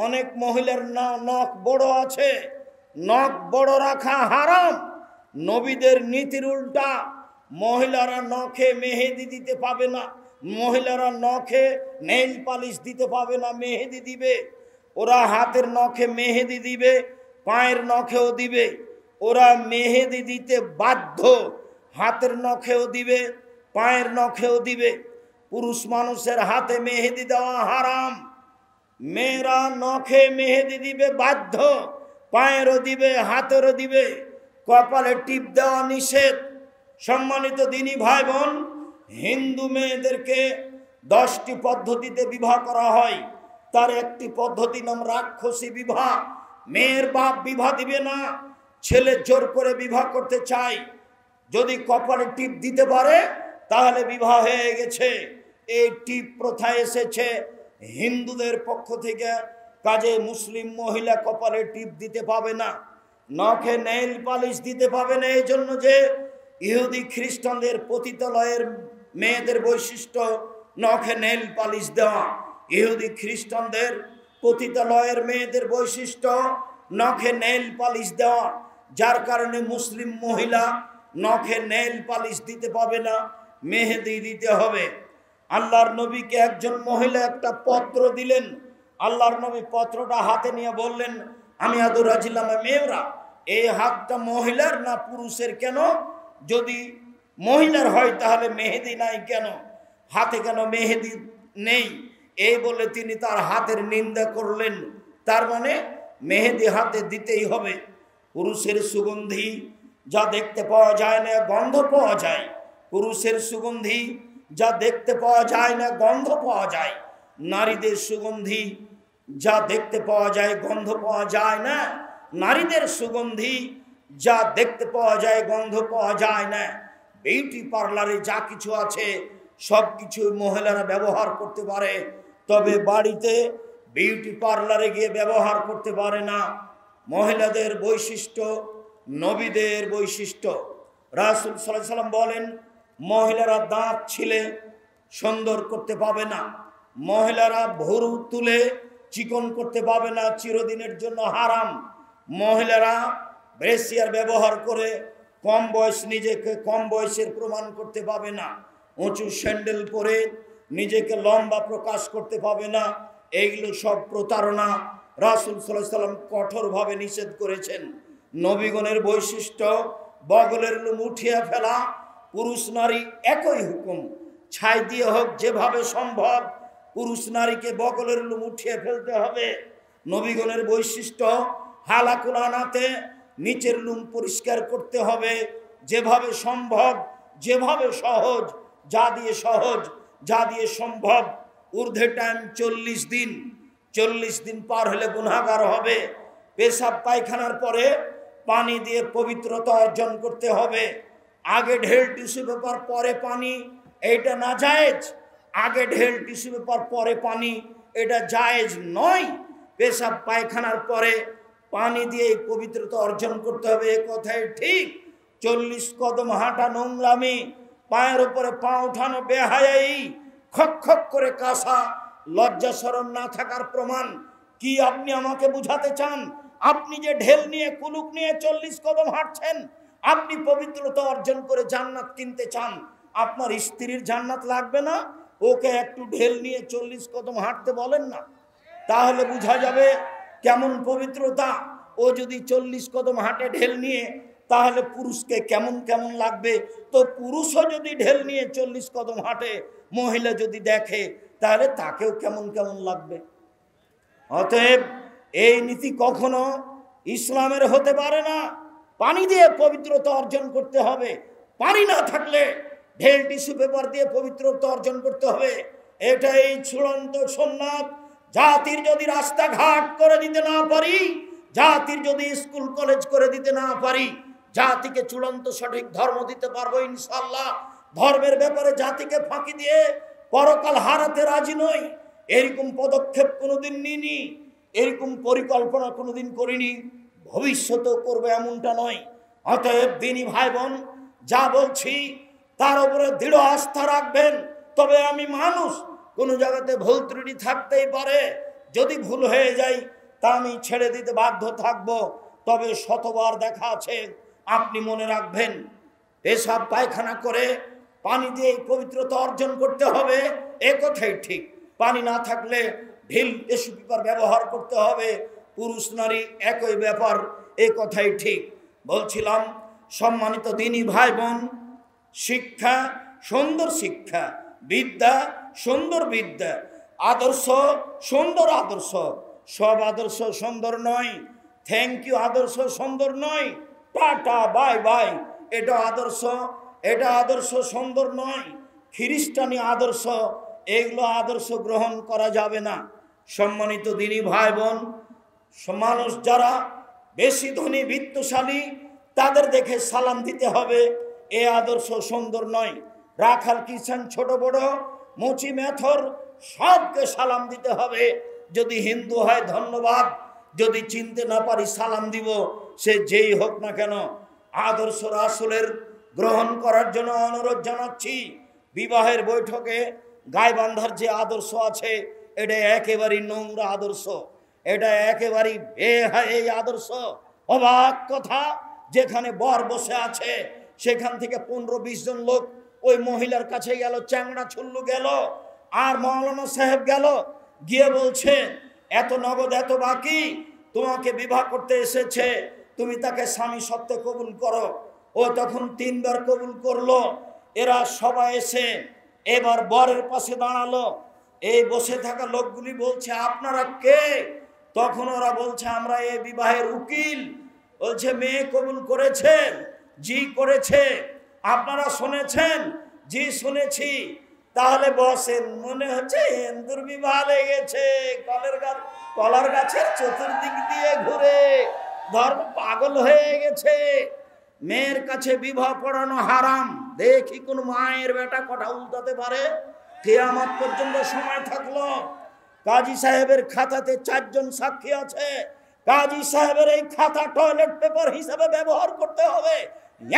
অনেক মহিলার নখ বড় আছে, নখ বড় রাখা হারাম। নবীদের নীতির উল্টা। মহিলারা নখে মেহেদি দিতে পাবে না, মহিলারা নখে নেইল পালিশ দিতে পাবে না, মেহেদি দিবে। ওরা হাতের নখে মেহেদি দিবে, পায়ের নখেও দিবে। ওরা মেহেদি দিতে বাধ্য, হাতের নখেও দিবে, পায়ের নখেও দিবে। পুরুষ মানুষের হাতে মেহেদি দেওয়া হারাম। মেয়েরা নখে মেহেদি দিবে বাধ্য, পায়েরও দিবে, হাতেরও দিবে। কপালে টিপ দেওয়া নিষেধ। সম্মানিত দিনী ভাই বোন, হিন্দু মেয়েদেরকে 10টি পদ্ধতিতে বিবাহ করা হয়। তার একটি পদ্ধতি নাম রাক্ষসী বিবাহ। মেয়ের বাপ বিবাহ দিবে না, ছেলে জোর করে বিবাহ করতে চায়। যদি কপালে টিপ দিতে পারে তাহলে বিবাহ হয়ে গেছে। এই টিপ প্রথা এসেছে হিন্দুদের পক্ষ থেকে। কাজে মুসলিম মহিলা কপালে টিপ দিতে পাবে না, নখে নেইল পালিশ দিতে পাবে না। এই জন্য যে ইহুদি খ্রিস্টানদের পতিতালয়ের মেয়েদের বৈশিষ্ট্য নখে নেইল পালিশ দেওয়া। ইহুদি খ্রিস্টানদের পতিতালয়ের মেয়েদের বৈশিষ্ট্য নখে নেইল পালিশ দেওয়া। যার কারণে মুসলিম মহিলা নখে নেইল পালিশ দিতে পাবে না, মেহেদি দিতে হবে। আল্লাহর নবীকে একজন মহিলা একটা পত্র দিলেন। আল্লাহর নবী পত্রটা হাতে নিয়ে বললেন, আমি আদর রাজিলাম মেয়েরা, এই হাতটা মহিলার না পুরুষের? কেন? যদি মহিলার হয় তাহলে মেহেদি নাই কেন? হাতে কেন মেহেদি নেই? এই বলে তিনি তার হাতের নিন্দা করলেন। তার মানে মেহেদি হাতে দিতেই হবে। পুরুষের সুগন্ধি যা দেখতে পাওয়া যায় না, গন্ধ পাওয়া যায়। পুরুষের সুগন্ধি যা দেখতে পাওয়া যায় না, গন্ধ পাওয়া যায়। নারীদের সুগন্ধি যা দেখতে পাওয়া যায়, গন্ধ পাওয়া যায় না। নারীদের সুগন্ধি যা দেখতে পাওয়া যায়, গন্ধ পাওয়া যায় না। বিউটি পার্লারে যা কিছু আছে সব কিছু মহিলারা ব্যবহার করতে পারে, তবে বাড়িতে বিউটি পার্লারে গিয়ে ব্যবহার করতে পারে না। মহিলাদের বৈশিষ্ট্য, নবীদের বৈশিষ্ট্য। রাসূল সাল্লাল্লাহু আলাইহি ওয়াসাল্লাম বলেন, মহিলারা দাঁত ছিলে সুন্দর করতে পাবে না, মহিলারা ভুরু তুলে চিকন করতে পাবে না, চিরদিনের জন্য হারাম। মহিলারা ব্রেসিয়ার ব্যবহার করে কম বয়স নিজেকে কম বয়সের প্রমাণ করতে পাবে না, উঁচু স্যান্ডেল পরে নিজেকে লম্বা প্রকাশ করতে পাবে না। এইগুলো সব প্রতারণা। রাসূল সাল্লাল্লাহু আলাইহি সাল্লাম কঠোরভাবে নিষেধ করেছেন। নবীগণের বৈশিষ্ট্য বগলের লোম উঠিয়ে ফেলা, পুরুষ নারী একই হুকুম, ছাই দিয়ে হোক যেভাবে সম্ভব পুরুষ নারীকে বগলের লোম উঠিয়ে ফেলতে হবে। নবীগণের বৈশিষ্ট্য হালাকুল আনাতে নিচের লোম পরিষ্কার করতে হবে, যেভাবে সম্ভব, যেভাবে সহজ, যা দিয়ে সহজ, যা দিয়ে সম্ভব। ঊর্ধ্বে টাইম 40 দিন, 40 দিন পার হলে গুনাহগার হবে। পেশাব পায়খানার পরে পানি দিয়ে পবিত্রতা অর্জন করতে হবে। আগে ঢেল টিস্যু পেপার পরে পানি, এটা না জায়েজ। আগে ঢেল টিস্যু পেপার পরে পানি, এটা জায়েজ নয়। পেশাব পায়খানার পরে পানি দিয়ে পবিত্রতা অর্জন করতে হবে, এ কথাই ঠিক। 40 কদম হাঁটা নোংরামি, পায়ের উপরে পা উঠানো বেহায়াই, খক খক করে কাশা লজ্জা শরম না থাকার প্রমাণ। কি আপনি আমাকে বুঝাতে চান? আপনি যে ঢেল নিয়ে কুলুক নিয়ে 40 কদম হাঁটছেন, আপনি পবিত্রতা অর্জন করে জান্নাত কিনতে চান। আপনার স্ত্রীর জান্নাত লাগবে না? ওকে একটু ঢেল নিয়ে 40 কদম হাঁটতে বলেন না, তাহলে বোঝা যাবে কেমন পবিত্রতা। ও যদি 40 কদম হাঁটে ঢেল নিয়ে, তাহলে পুরুষকে কেমন কেমন লাগবে। তো পুরুষও যদি ঢেল নিয়ে 40 কদম হাঁটে, মহিলা যদি দেখে, তাহলে তাকেও কেমন কেমন লাগবে। অতএব এই নীতি কখনো ইসলামের হতে পারে না। পানি দিয়ে পবিত্রতা অর্জন করতে হবে। পানি না থাকলে ঢেল টিস্যু পেপার দিয়ে পবিত্রতা অর্জন করতে হবে। এটাই চূড়ান্ত সুন্নাত। জাতির যদি রাস্তাঘাট করে দিতে না পারি, জাতির যদি স্কুল কলেজ করে দিতে না পারি, জাতিকে চূড়ান্ত সঠিক ধর্ম দিতে পারবো ইনশাআল্লাহ। ধর্মের ব্যাপারে জাতিকে ফাঁকি দিয়ে পরকাল হারাতে রাজি নই। এরকম পদক্ষেপ কোনোদিন নিইনি, এরকম পরিকল্পনা কোনোদিন করিনি, ভবিষ্যতেও করবে এমনটা নয়। অতএব দিনী ভাই বোন, যা বলছি তার উপরে দৃঢ় আস্থা রাখবেন। তবে আমি মানুষ, কোনো জায়গাতে ভুল ত্রুটি থাকতেই পারে। যদি ভুল হয়ে যায় তা আমি ছেড়ে দিতে বাধ্য থাকব। তবে শতবার দেখা আছে, আপনি মনে রাখবেন, পেশাব পায়খানা করে পানি দিয়ে পবিত্রতা অর্জন করতে হবে, এ কথাই ঠিক। পানি না থাকলে ঢিল টিস্যু পেপার ব্যবহার করতে হবে। পুরুষ নারী একই ব্যাপার, এ কথাই ঠিক। বলছিলাম, সম্মানিত দিনী ভাই বোন, শিক্ষা সুন্দর শিক্ষা, বিদ্যা সুন্দর বিদ্যা, আদর্শ সুন্দর আদর্শ। সব আদর্শ সুন্দর নয়। থ্যাংক ইউ আদর্শ সুন্দর নয়। টাটা বাই বাই এটা আদর্শ, এটা আদর্শ সুন্দর নয়। খ্রিস্টানি আদর্শ, এগুলো আদর্শ গ্রহণ করা যাবে না। সম্মানিত দিনী ভাই বোন, মানুষ যারা বেশি ধনী বিত্তশালী, তাদের দেখে সালাম দিতে হবে, এ আদর্শ সুন্দর নয়। রাখাল কিষান ছোট বড় মুচি মেথর সবকে সালাম দিতে হবে। যদি হিন্দু হয় ধন্যবাদ, যদি চিনতে না পারি সালাম দিব, সে যেই হোক না কেন। আদর্শ রাসূলের গ্রহণ করার জন্য অনুরোধ জানাচ্ছি। বিবাহের বৈঠকে গায়ে বাঁধার যে আদর্শ আছে, এটা একেবারেই নোংরা আদর্শ, এটা একেবারেই বেহায়া আদর্শ। অবাক কথা, যেখানে বর বসে আছে সেখান থেকে 15-20 জন লোক ওই মহিলার কাছে গেল, চ্যাংড়া ছুল্লু গেল, আর মাওলানা সাহেব গেল, গিয়ে বলছে এত নগদ এত বাকি, তোমাকে বিবাহ করতে এসেছে, তুমি তাকে স্বামী সত্ত্বে কবুল করো। ও তখন 3 বার কবুল করলো। এরা সবাই এসে এবার বরের পাশে দাঁড়ালো। এই বসে থাকা লোকগুলি বলছে আপনারা কে? তখন ওরা বলছে আমরা এই বিবাহের উকিল। বলছে মেয়ে কবুল করেছেন? জি করেছে। আপনারা শুনেছেন? জি শুনেছি। তাহলে বসেন। মনে হচ্ছে হিন্দুর বিবাহ লেগেছে, কলার গাছের চতুর্দিক দিয়ে ঘুরে ধর্ম পাগল হয়ে গেছে। মেয়ের কাছে বিবাহ পড়ানো হারাম। দেখি কোন মায়ের বেটা কটা উল্টাতে পারে। কিয়ামত পর্যন্ত সময় থাকলো। কাজী সাহেবের খাতাতে 4 জন সাক্ষী আছে। কাজী সাহেবের এই খাতা টয়লেট পেপার হিসাবে ব্যবহার করতে হবে।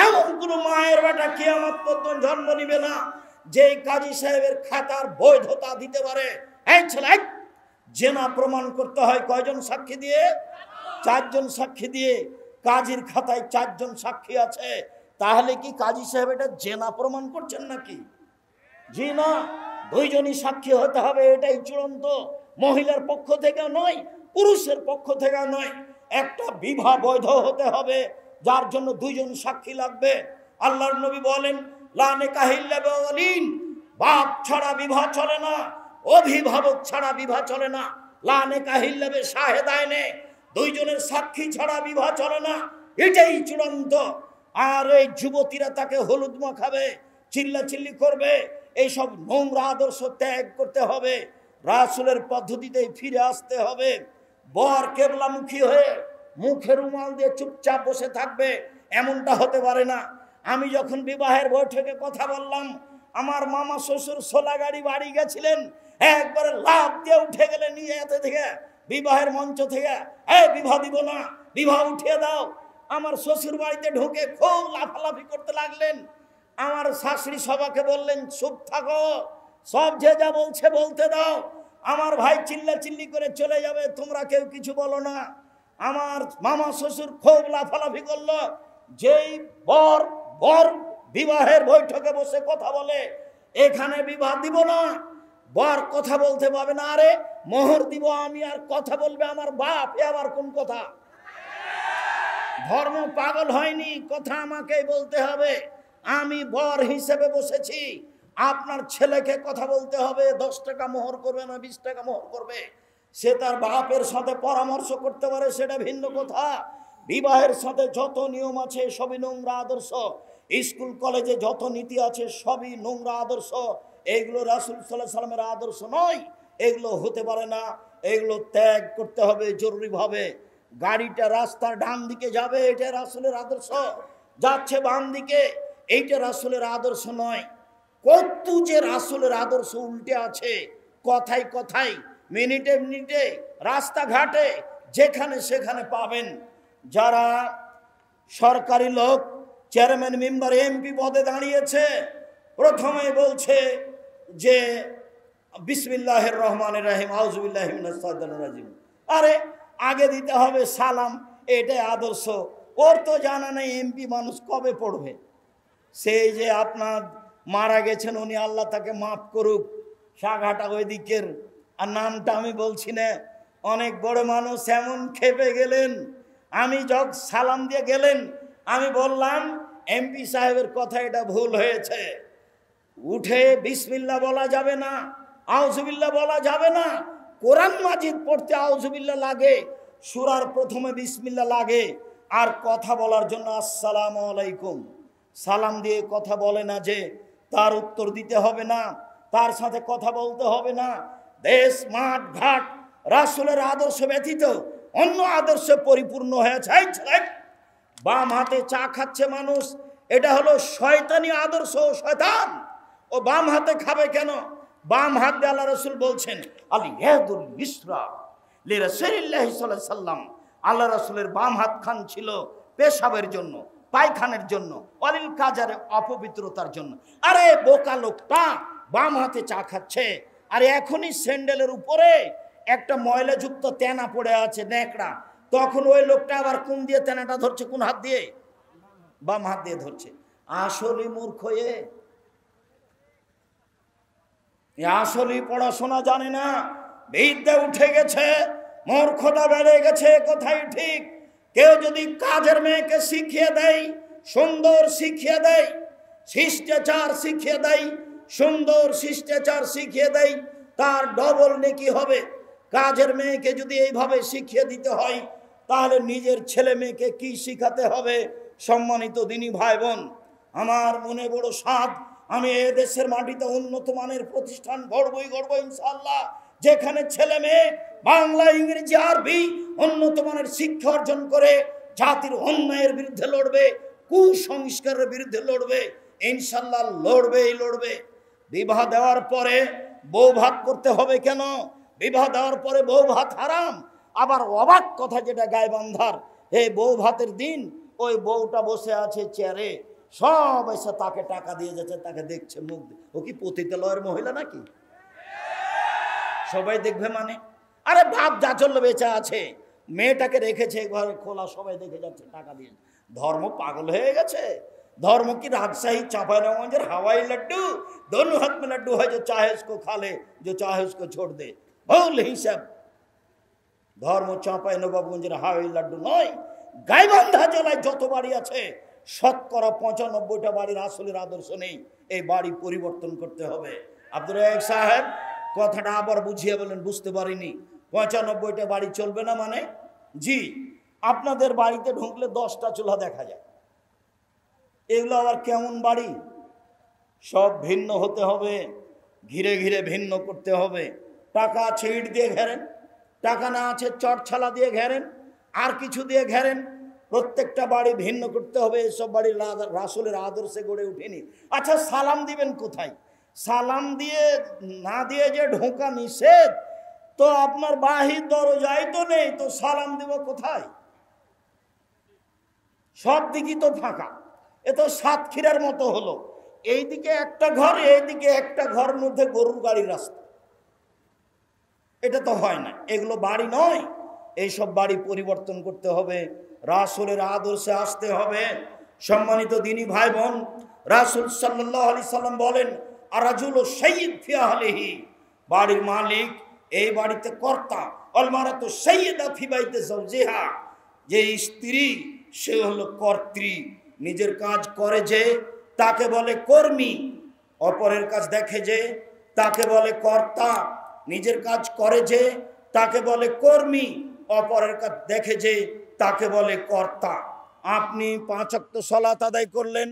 এমন কোন মায়ের বেটা কিয়ামত পর্যন্ত জন্ম নিবে না যে কাজী সাহেবের খাতার বৈধতা দিতে পারে। এই ছেলে, জেনা প্রমাণ করতে হয় কয়জন সাক্ষী দিয়ে? 4 জন সাক্ষী দিয়ে। কাজীর খাতায় 4 জন সাক্ষী আছে, তাহলে কি কাজী সাহেব এটা জেনা প্রমাণ করছেন নাকি? জি না, দুইজনই সাক্ষী হতে হবে, এটাই চূড়ান্ত। মহিলার পক্ষ থেকে নয়, পুরুষের পক্ষ থেকে নয়, একটা বিবাহ বৈধ হতে হবে, যার জন্য দুইজন সাক্ষী লাগবে। আল্লাহর নবী বলেন, লা নিকাহা ইল্লা বিওয়ালিন, বাপ ছাড়া বিবাহ চলে না, অভিভাবক ছাড়া বিবাহ চলে না। লা নিকাহা ইল্লা বিশাহিদাইনে, দুইজনের সাক্ষী ছাড়া বিবাহ চলে না, এটাই চূড়ান্ত। আর এই যুবতীরা তাকে হলুদ মাখাবে, চিল্লাচিল্লি করবে, এইসব নোংরা আদর্শ ত্যাগ করতে হবে, রাসূলের পদ্ধতিতে ফিরে আসতে হবে। বর কেবলামুখী হয়ে মুখে রুমাল দিয়ে চুপচাপ বসে থাকবে, এমনটা হতে পারে না। আমি যখন বিবাহের বৈঠকে কথা বললাম, আমার মামা শ্বশুর সোলা গাড়ি বাড়ি গেছিলেন, একবারে লাফ দিয়ে উঠে গেলে নিয়ে যেতে থেকে বিবাহের মঞ্চ থেকে, এই বিবাহ দিব না, বিবাহ উঠিয়ে দাও। আমার শ্বশুর বাড়িতে ঢুকে খুব লাফালাফি করতে লাগলেন। আমার শাশুড়ি সবাকে বললেন, চুপ থাকো, সব যে যা বলছে বলতে দাও। আমার ভাই চিল্লাচিল্লি করে চলে যাবে, তোমরা কেউ কিছু বলো না। আমার মামা শ্বশুর খুব লাফালাফি করলো। যেই বর বর বিবাহের বৈঠকে বসে কথা বলে, এখানে বিবাহ দিব না, বর কথা বলতে পারবে না, আরে মোহর দিব আমি, আর কথা বলবে আমার বাপ, এ আবার কোন কথা? ধর্ম পাগল হয়নি, কথা আমাকেই বলতে হবে। আমি বর হিসেবে বসেছি, আপনার ছেলেকে কথা বলতে হবে, 10 টাকা মোহর করবে না 20 টাকা মোহর করবে। সে তার বাপের সাথে পরামর্শ করতে পারে, সেটা ভিন্ন কথা। বিবাহের সাথে যত নিয়ম আছে সবই নোংরা আদর্শ, স্কুল কলেজে যত নীতি আছে সবই নোংরা আদর্শ। এগুলো রাসূল সাল্লাল্লাহু আলাইহি সাল্লামের আদর্শ নয়, এগুলো হতে পারে না, এগুলো ত্যাগ করতে হবে জরুরিভাবে। গাড়িটা রাস্তার ডান দিকে যাবে, এটা রাসূলের আদর্শ, যাচ্ছে বাম দিকে, এইটা রাসূলের আদর্শ নয়। কত যে রাসূলের আদর্শ উল্টে আছে, কথায় কথায়, মিনিটে মিনিটে, রাস্তাঘাটে, যেখানে সেখানে পাবেন। যারা সরকারি লোক, চেয়ারম্যান মেম্বার এমপি পদে দাঁড়িয়েছে, প্রথমে বলছে যে বিসমিল্লাহির রহমানির রহিম, আউযু বিল্লাহি মিনাশ শাইতানির রাজিম। আরে আগে দিতে হবে সালাম, এটাই আদর্শ। ওর তো জানা নেই এমপি মানুষ কবে পড়বে। সেই যে আপনার মারা গেছেন, উনি আল্লাহ তাকে মাফ করুক, সাঘাটা ওই দিকের, আর নামটা আমি বলছি না, অনেক বড় মানুষ এমন খেপে গেলেন। আমি যখন সালাম দিয়ে গেলেন, আমি বললাম এমপি সাহেবের কথা এটা ভুল হয়েছে, উঠে বিসমিল্লাহ বলা যাবে না, আউযুবিল্লাহ বলা যাবে না। কোরআন মাজিদ পড়তে আউযুবিল্লাহ লাগে, সূরার প্রথমে বিসমিল্লাহ লাগে, আর কথা বলার জন্য আসসালামু আলাইকুম সালাম দিয়ে কথা বলে না যে তার উত্তর দিতে হবে না, তার সাথে কথা বলতে হবে না। দেশ মাঠ ঘাট রাসূলের আদর্শ ব্যতীত অন্য আদর্শে পরিপূর্ণ হয়েছে। বাম হাতে চা খাচ্ছে মানুষ, এটা হলো শয়তানি আদর্শ, শয়তান। ও বাম হাতে খাবে কেন? বাম হাত দিয়ে আল্লাহ রাসূল বলছেন, আল ইয়াদুল ইসরা লিরাসূলিল্লাহি সাল্লাল্লাহু আলাইহি সাল্লাম, আল্লাহ রাসূলের বাম হাত খান ছিল পেশাবের জন্য, পায়খানার জন্য, অলিল কাজারে অপবিত্রতার জন্য। আরে বোকা লোকটা, বাম হাতে চা খাচ্ছে, আর এখনই স্যান্ডেলের উপরে একটা ময়লাযুক্ত তেনা পড়ে আছে, ন্যাকড়া, তখন ওই লোকটা আবার কোন দিয়ে তেনাটা ধরছে? কোন হাত দিয়ে? বাম হাত দিয়ে ধরছে। আসলে মূর্খ, আসলে পড়াশোনা জানে না, বিদ্যা উঠে গেছে, মূর্খতা বেড়ে গেছে, কথাই ঠিক। কেউ যদি কাজের মেয়েকে শিখিয়ে দেয়, সুন্দর শিখিয়ে দেয়, শিষ্টাচার শিখিয়ে দেয়, সুন্দর শিষ্টাচার শিখিয়ে দেয়, তার ডবল নেকি হবে। কাজের মেয়েকে যদি এইভাবে শিখিয়ে দিতে হয়, তাহলে নিজের ছেলে মেয়েকে কি শিখাতে হবে? সম্মানিত দিনী ভাই বোন, আমার মনে বড় সাধ, আমি এ দেশের মাটিতে উন্নত মানের প্রতিষ্ঠান গড়বই ইনশাআল্লাহ, যেখানে ছেলে মেয়ে বাংলা, ইংরেজি, আরবি উন্নত মানের শিক্ষা অর্জন করে জাতির অন্যায়ের বিরুদ্ধে লড়বে, কুসংস্কারের বিরুদ্ধে লড়বে, ইনশাআল্লাহ লড়বে। বিবাহ দেওয়ার পরে বউ ভাত করতে হবে কেন? বিবাহ দেওয়ার পরে বউ ভাত হারাম। আবার অবাক কথা যেটা গায়বান্ধার, এই বউ ভাতের দিন ওই বউটা বসে আছে চেয়ারে, সব এসে তাকে টাকা দিয়ে যাচ্ছে, তাকে দেখছে, মুখ, ও কি পতিতালয়ের মহিলা নাকি? সবাই দেখবে মানে? আরে বাপ যা চললো বেঁচে আছে, মেয়েটাকে রেখেছে ঘরে খোলা, সবাই দেখে যাচ্ছে, টাকা দিয়ে। ধর্ম পাগল হয়ে গেছে। धर्म की राजशाही चांपानेर हवाई लड्डू दोनों हाथ में लड्डू है, जो चाहे उसको खा ले, जो चाहे उसको छोड़ दे। भूल हिसाब धर्म चांपानेर हवाई लड्डू नय। गाईबांधा জেলায় যত বাড়ি আছে শতকরা 95টা বাড়ির আসলের আদর্শ নেই। এই বাড়ি পরিবর্তন করতে হবে। আব্দুর রাজ্জাক সাহেব কথাটা আবার বুঝিয়ে বলেন, বুঝতে পারিনি। 95টা বাড়ি চলবে না মানে? জি, আপনাদের বাড়িতে ঢুকলে 10টা চুলা দেখা যায়। এগুলো আবার কেমন বাড়ি? সব ভিন্ন হতে হবে, ঘিরে ঘিরে ভিন্ন করতে হবে। টাকা আছে ইট দিয়ে ঘেরেন, টাকা না আছে চটছালা দিয়ে ঘেরেন, আর কিছু দিয়ে ঘেরেন, প্রত্যেকটা বাড়ি ভিন্ন করতে হবে। এসব বাড়ি রাসূলের আদর্শে গড়ে উঠেনি। আচ্ছা, সালাম দিবেন কোথায়? সালাম দিয়ে না দিয়ে যে ঢোকা নিষেধ, তো আপনার বাহির দরজায় তো নেই, তো সালাম দিব কোথায়? সব দিকই তো ফাঁকা। এ তো সাতক্ষীরার মতো হলো, এইদিকে একটা ঘর, এইদিকে একটা ঘর, মধ্যে গরুর গাড়ির রাস্তা। এটা তো হয় না, এগুলো বাড়ি নয়। এইসব বাড়ি পরিবর্তন করতে হবে, রাসূলের আদর্শে আসতে হবে। সম্মানিত দিনী ভাই বোন, রাসূল সাল্লাল্লাহু আলাইহি সাল্লাম বলেন, আরাজুল সাইয়্যিদ ফি আহলিহি, বাড়ির মালিক এই বাড়িতে কর্তা। আল মারাতু সাইয়্যিদা ফি বাইতি যাওজিহা, যে স্ত্রী সে হলো কর্ত্রী। নিজের কাজ করে যে তাকে বলে কর্মী, অপরের কাজ দেখে যে তাকে বলে কর্তা। নিজের কাজ করে যে তাকে বলে কর্মী, অপরের কাজ দেখে যে তাকে বলে কর্তা। আপনি 5 ওয়াক্ত সালাত আদায় করলেন,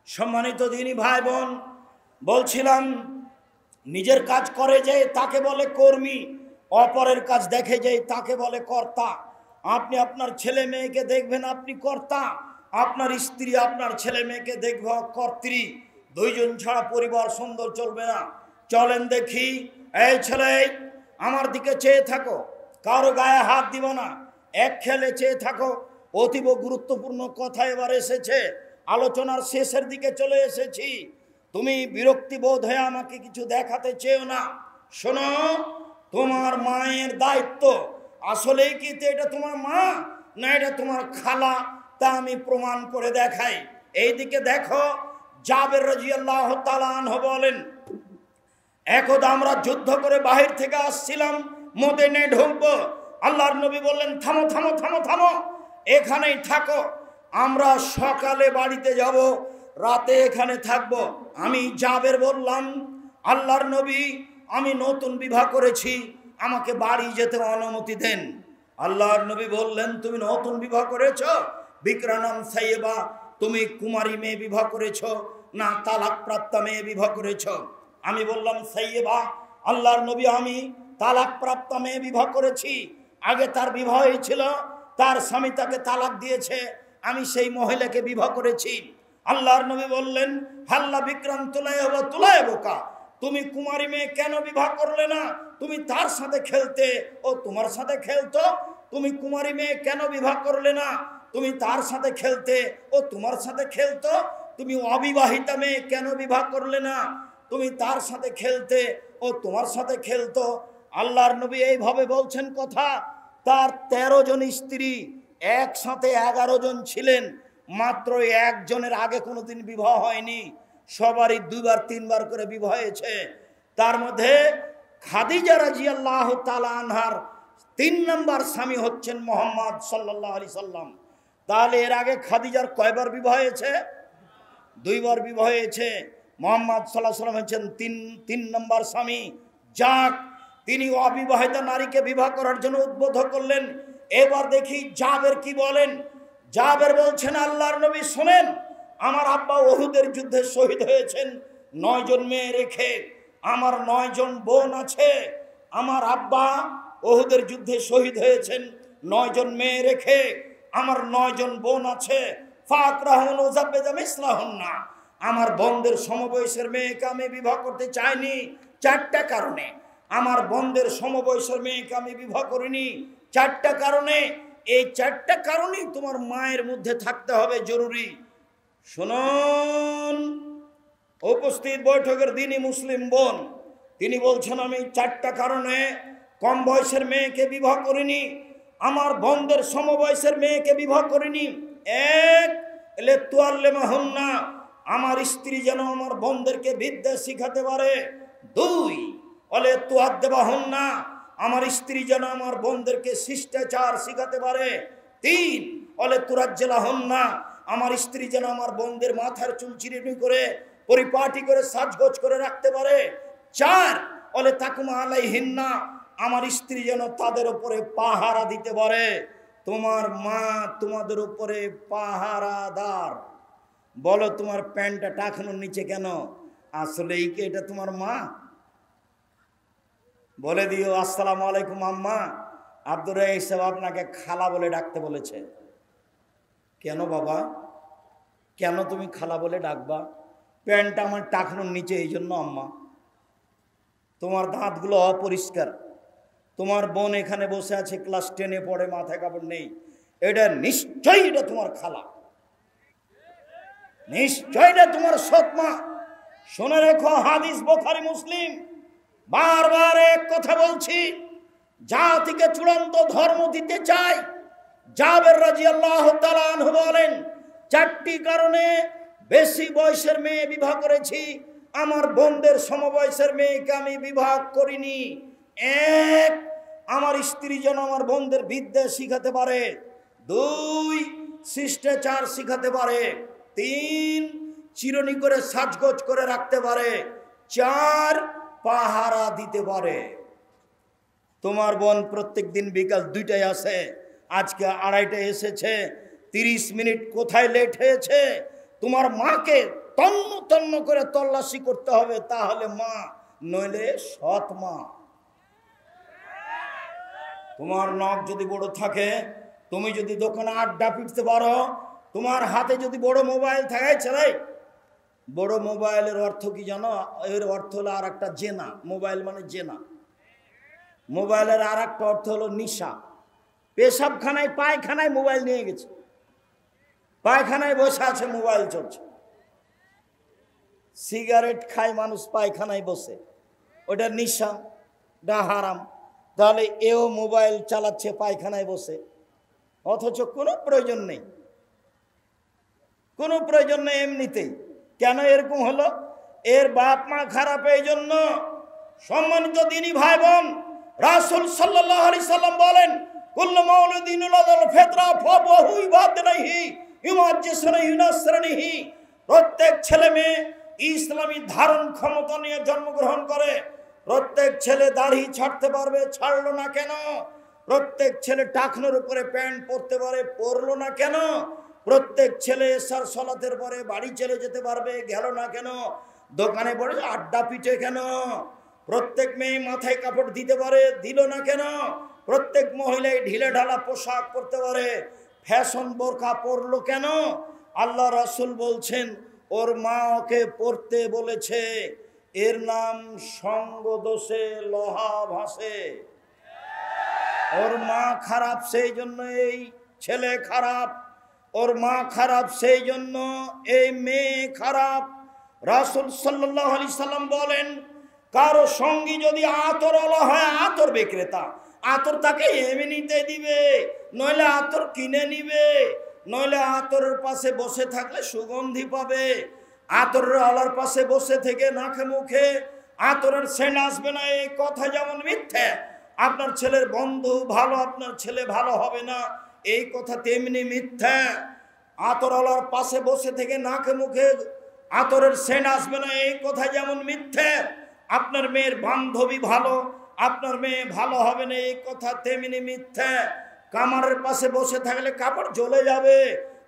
সম্মানিত দিনী ভাই বোন, বলছিলাম নিজের কাজ করে যে তাকে বলে কর্মী, অপরের কাজ দেখে যে তাকে বলে কর্তা। আপনি আপনার ছেলে মেয়েকে দেখবেন আপনি কর্তা, আপনার স্ত্রী আপনার ছেলে মেয়েকে দেখবে কর্ত্রী। দুইজন ছাড়া পরিবার সুন্দর চলবে না। চলেন দেখি, এই ছেলে আমার দিকে চেয়ে থাকো, কারো গায়ে হাত দিব না, এক খেলে চেয়ে থাকো। অতীব গুরুত্বপূর্ণ কথা এবার এসেছে, আলোচনার শেষের দিকে চলে এসেছি। তুমি বিরক্তি বোধ হয়ে আমাকে কিছু দেখাতে চেও না। শোনো, তোমার মায়ের দায়িত্ব, আসলেই কি এটা তোমার মা না এটা তোমার খালা, তা আমি প্রমাণ করে দেখাই। এইদিকে দেখো, জাবের রাদিয়াল্লাহু তাআলা আনহু বলেন, একদা আমরা যুদ্ধ করে বাহির থেকে আসছিলাম, মদিনায় ঢুকবো। আল্লাহর নবী বললেন, থামো থামো থামো থামো, এখানেই থাকো, আমরা সকালে বাড়িতে যাব, রাতে এখানে থাকবো। আমি জাবের বললাম, আল্লাহর নবী, আমি নতুন বিবাহ করেছি, আমাকে বাড়ি যেতে অনুমতি দেন। আল্লাহর নবী বললেন, তুমি নতুন বিবাহ করেছো? বিকরানাম সাইয়্যিবা, তুমি কুমারী মেয়ে বিবাহ করেছো না তালাক প্রাপ্ত মেয়ে বিবাহ করেছো? আমি বললাম সাইয়্যিবা। আল্লাহর নবী, আমি তালাক প্রাপ্ত মেয়ে বিবাহ করেছি। আগে তার বিবাহ হয়েছিল, তার স্বামী তাকে তালাক দিয়েছে, আমি সেই মহিলাকে বিবাহ করেছি। আল্লাহর নবী বললেন, হাল্লা বিক্রাম তুলায় বোকা, তুমি কুমারী মেয়ে কেন বিবাহ করলে না? তুমি তার সাথে খেলতে, ও তোমার সাথে খেলতো। তুমি কুমারী মেয়ে কেন বিবাহ করলে না? তুমি তার সাথে খেলতে, ও তোমার সাথে খেলতো। তুমি অবিবাহিতা মেয়ে কেন বিবাহ করলে না? তুমি তার সাথে খেলতে, ও তোমার সাথে খেলতো। আল্লাহর নবী এইভাবে বলছেন কথা। তার 13 জন স্ত্রী, একসাথে 11 জন ছিলেন, মাত্র একজনের আগে কোনোদিন বিবাহ হয়নি, সবারই 2বার 3বার করে বিবাহ হয়েছে। তার মধ্যে খাদিজা রাদিয়াল্লাহু তাআলা আনহার 3 নম্বর স্বামী হচ্ছেন মুহাম্মদ সাল্লাল্লাহু আলাইহি সাল্লাম। তাহলে এর আগে খাদিজার কয়বার বিবাহ হয়েছে? 2বার বিবাহ হয়েছে। মুহাম্মদ সাল্লাল্লাহু আলাইহি সাল্লাম হচ্ছেন 3 নম্বর স্বামী। যাক, তিনি অবিবাহিত নারীকে বিবাহ করার জন্য উদ্বুদ্ধ করলেন। এবার দেখি জাবের কি বলেন। জাবের বলছেন, আল্লাহর নবী শোনেন, আমার আব্বা ওহুদের যুদ্ধে শহীদ হয়েছেন 9 জন মেয়ে রেখে। আমার 9 জন বোন আছে। আমার আব্বা ওহুদের যুদ্ধে শহীদ হয়েছেন 9 জন মেয়ে রেখে। আমার 9 জন বোন আছে। ফাকরাহুন ওযাবেজাম ইসলাহুন্না। আমার বোনদের সমবয়সের মেয়েকে আমি বিবাহ করতে চাইনি 4টা কারণে। আমার বোনদের সমবয়সের মেয়েকে আমি বিবাহ করিনি 4টা কারণে। এই 4টা কারণেই তোমার মায়ের মধ্যে থাকতে হবে জরুরি। শুনুন, উপস্থিত বৈঠকের দিনই মুসলিম বোন তিনি বলছেন আমি 4টা কারণে কম বয়সের মেয়েকে বিবাহ করিনি, আমার বোনদের সমবয়সের মেয়েকে বিবাহ করিনি। 1 লিতুআল্লিমাহুন্না, আমার স্ত্রী যেন আমার বোনদেরকে বিদ্যা শিখাতে পারে। 2 লিতুআদ্দিবাহুন্না, আমার স্ত্রী যেন আমার বোনদেরকে শিষ্টাচার শিখাতে পারে। 3 লিতুরাজ্জিলাহুন্না, আমার স্ত্রী যেন আমার বোনদের মাথার চুল চিরুনি করে পরিপাটি করে সাজগোজ করে রাখতে পারে। 4 লিতাকুমা আলাইহিন্না, আমার স্ত্রী যেন তাদের উপরে পাহারা দিতে পারে। তোমার মা তোমাদের উপরে পাহারাদার। বলো তোমার প্যান্টটা টাকানোর নিচে কেন? আসলেই কি এটা তোমার মা? বলে দিও আসসালামু আলাইকুম আম্মা, আব্দুর রাহিম সাহেব আপনাকে খালা বলে ডাকতে বলেছে। কেন বাবা, কেন তুমি খালা বলে ডাকবা? প্যান্টটা আমার টাকানোর নিচে, এই জন্য আম্মা। তোমার দাঁতগুলো অপরিষ্কার। তোমার বোন এখানে বসে আছে, ক্লাস 10-এ পড়ে, মাথায় কাপড় নেই। এটা নিশ্চয়ই এটা তোমার খালা, নিশ্চয়ই এটা তোমার সৎ মা। শুনে রেখো, হাদিস বুখারী মুসলিম। বারবার এক কথা বলছি, জাতিকে চূড়ান্ত ধর্ম দিতে চাই। জাবের রাদিয়াল্লাহু তাআলা আনহু বলেন 4টি কারণে বেশি বয়সের মেয়ে বিবাহ করেছি, আমার বোনদের সমবয়সের মেয়েকে আমি বিবাহ করিনি। 1 আমার স্ত্রী যেন আমার বোনদের বিদ্যা শিখাতে পারে। 2 শিষ্টাচার শিখাতে পারে। 3 চিরুনি করে সাজগোজ করে রাখতে পারে। 4 পাহারা দিতে পারে। তোমার বোন প্রত্যেক দিন বিকাল 2টায় আসে, আজকে 2:30টায় এসেছে। 30 মিনিট কোথায় লেট হয়েছে? তোমার মাকে তন্ন তন্ন করে তল্লাশি করতে হবে, তাহলে মা, নইলে সৎ মা। তোমার নখ যদি বড় থাকে, তুমি যদি দোকানে আড্ডা পিটতে পারো, তোমার হাতে যদি বড় মোবাইল থাকে, ছেলে বড় মোবাইলের অর্থ কি জানো? এর অর্থ হলো আর একটা জেনা। মোবাইল মানে জেনা। মোবাইলের আর একটা অর্থ হলো নিশা। পেশাবখানায় পায়খানায় মোবাইল নিয়ে গেছে, পায়খানায় বসে আছে, মোবাইল চলছে। সিগারেট খায় মানুষ পায়খানায় বসে, ওটা নিশা, ওটা হারাম। তাহলে এও মোবাইল চালাচ্ছে পায়খানায় বসে, অথচ কোনো প্রয়োজন নেই, কোনো প্রয়োজন নেই এমনিতেই। কেন এরকম হলো? এর বাপ মা খারাপ। এই জন্য সম্মানিত দিনী ভাই বোন, রাসূল সাল্লাল্লাহু আলাইহি সাল্লাম বলেন কুল্লু মাউলুদিন ইউলাদাল ফিতরা ফাবহু ইবাদনাহি ইউমাজ্জিসুনা ইউনাসরানিহি। প্রত্যেক ছেলে মেয়ে ইসলামী ধারণ ক্ষমতা নিয়ে জন্মগ্রহণ করে। প্রত্যেক ছেলে দাড়ি ছাড়তে পারবে, ছাড়লো না কেন? প্রত্যেক ছেলে টাকনোর উপরে প্যান্ট পরতে পারে, পরলো না কেন? প্রত্যেক ছেলে এশার সালাতের পরে বাড়ি চলে যেতে পারবে, গেল না কেন? দোকানে পড়ে আড্ডা পিটে কেন? প্রত্যেক মেয়ে মাথায় কাপড় দিতে পারে, দিল না কেন? প্রত্যেক মহিলাই ঢিলে ঢালা পোশাক পরতে পারে, ফ্যাশন বোরকা পরলো কেন? আল্লাহ রাসূল বলছেন ওর মা ওকে পড়তে বলেছে, এর নাম সঙ্গ দোষে লোহা ভাসে। ওর মা খারাপ, সেই জন্য এই ছেলে খারাপ। ওর মা খারাপ, সেই জন্য এই মেয়ে খারাপ। রাসূল সাল্লাল্লাহু আলাইহি সাল্লাম বলেন কারো সঙ্গী যদি আতরওয়ালা হয়, আতর বিক্রেতা, আতর তাকে এমনিতে দিবে, নইলে আতর কিনে নিবে, নইলে আতরের পাশে বসে থাকলে সুগন্ধি পাবে। আতরের আলার পাশে বসে থেকে নাকে মুখে আতরের সেন্ট আসবে না, এই কথা যেমন মিথ্যে। আপনার ছেলের বন্ধু ভালো, আপনার ছেলে ভালো হবে না, এই কথা তেমনি মিথ্যা। আতরওয়ালার পাশে বসে থেকে নাকে মুখে আতরের সেন্ট আসবে না, এই কথা যেমন মিথ্যে। আপনার মেয়ের বান্ধবী ভালো, আপনার মেয়ে ভালো হবে না, এই কথা তেমনি মিথ্যা। কামারের পাশে বসে থাকলে কাপড় জ্বলে যাবে,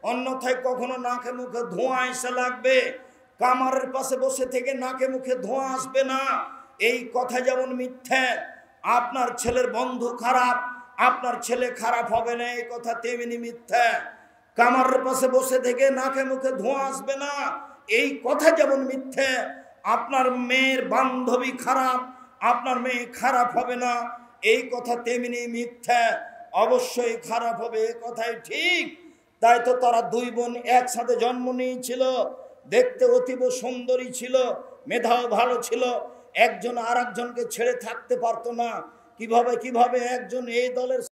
অন্যথায় কখনো নাকে মুখে ধোঁয়া এসে লাগবে। কামারের পাশে বসে থেকে নাকে মুখে ধোঁয়া আসবে না, এই কথা যেমন মিথ্যে। আপনার ছেলের বন্ধু খারাপ, আপনার ছেলে খারাপ হবে না, এই কথা তেমনি মিথ্যে। কামারের পাশে বসে থেকে নাকে মুখে ধোঁয়া আসবে না, এই কথা যেমন মিথ্যে। আপনার মেয়ের বান্ধবী খারাপ, আপনার মেয়ে খারাপ হবে না, এই কথা তেমনি মিথ্যে। অবশ্যই খারাপ হবে, এ কথাই ঠিক। তাই তো তারা দুই বোন একসাথে জন্ম নিয়েছিল, দেখতে অতীব সুন্দরী ছিল, মেধাও ভালো ছিল। একজন আর একজনকে ছেড়ে থাকতে পারতো না। কিভাবে একজন এই দলের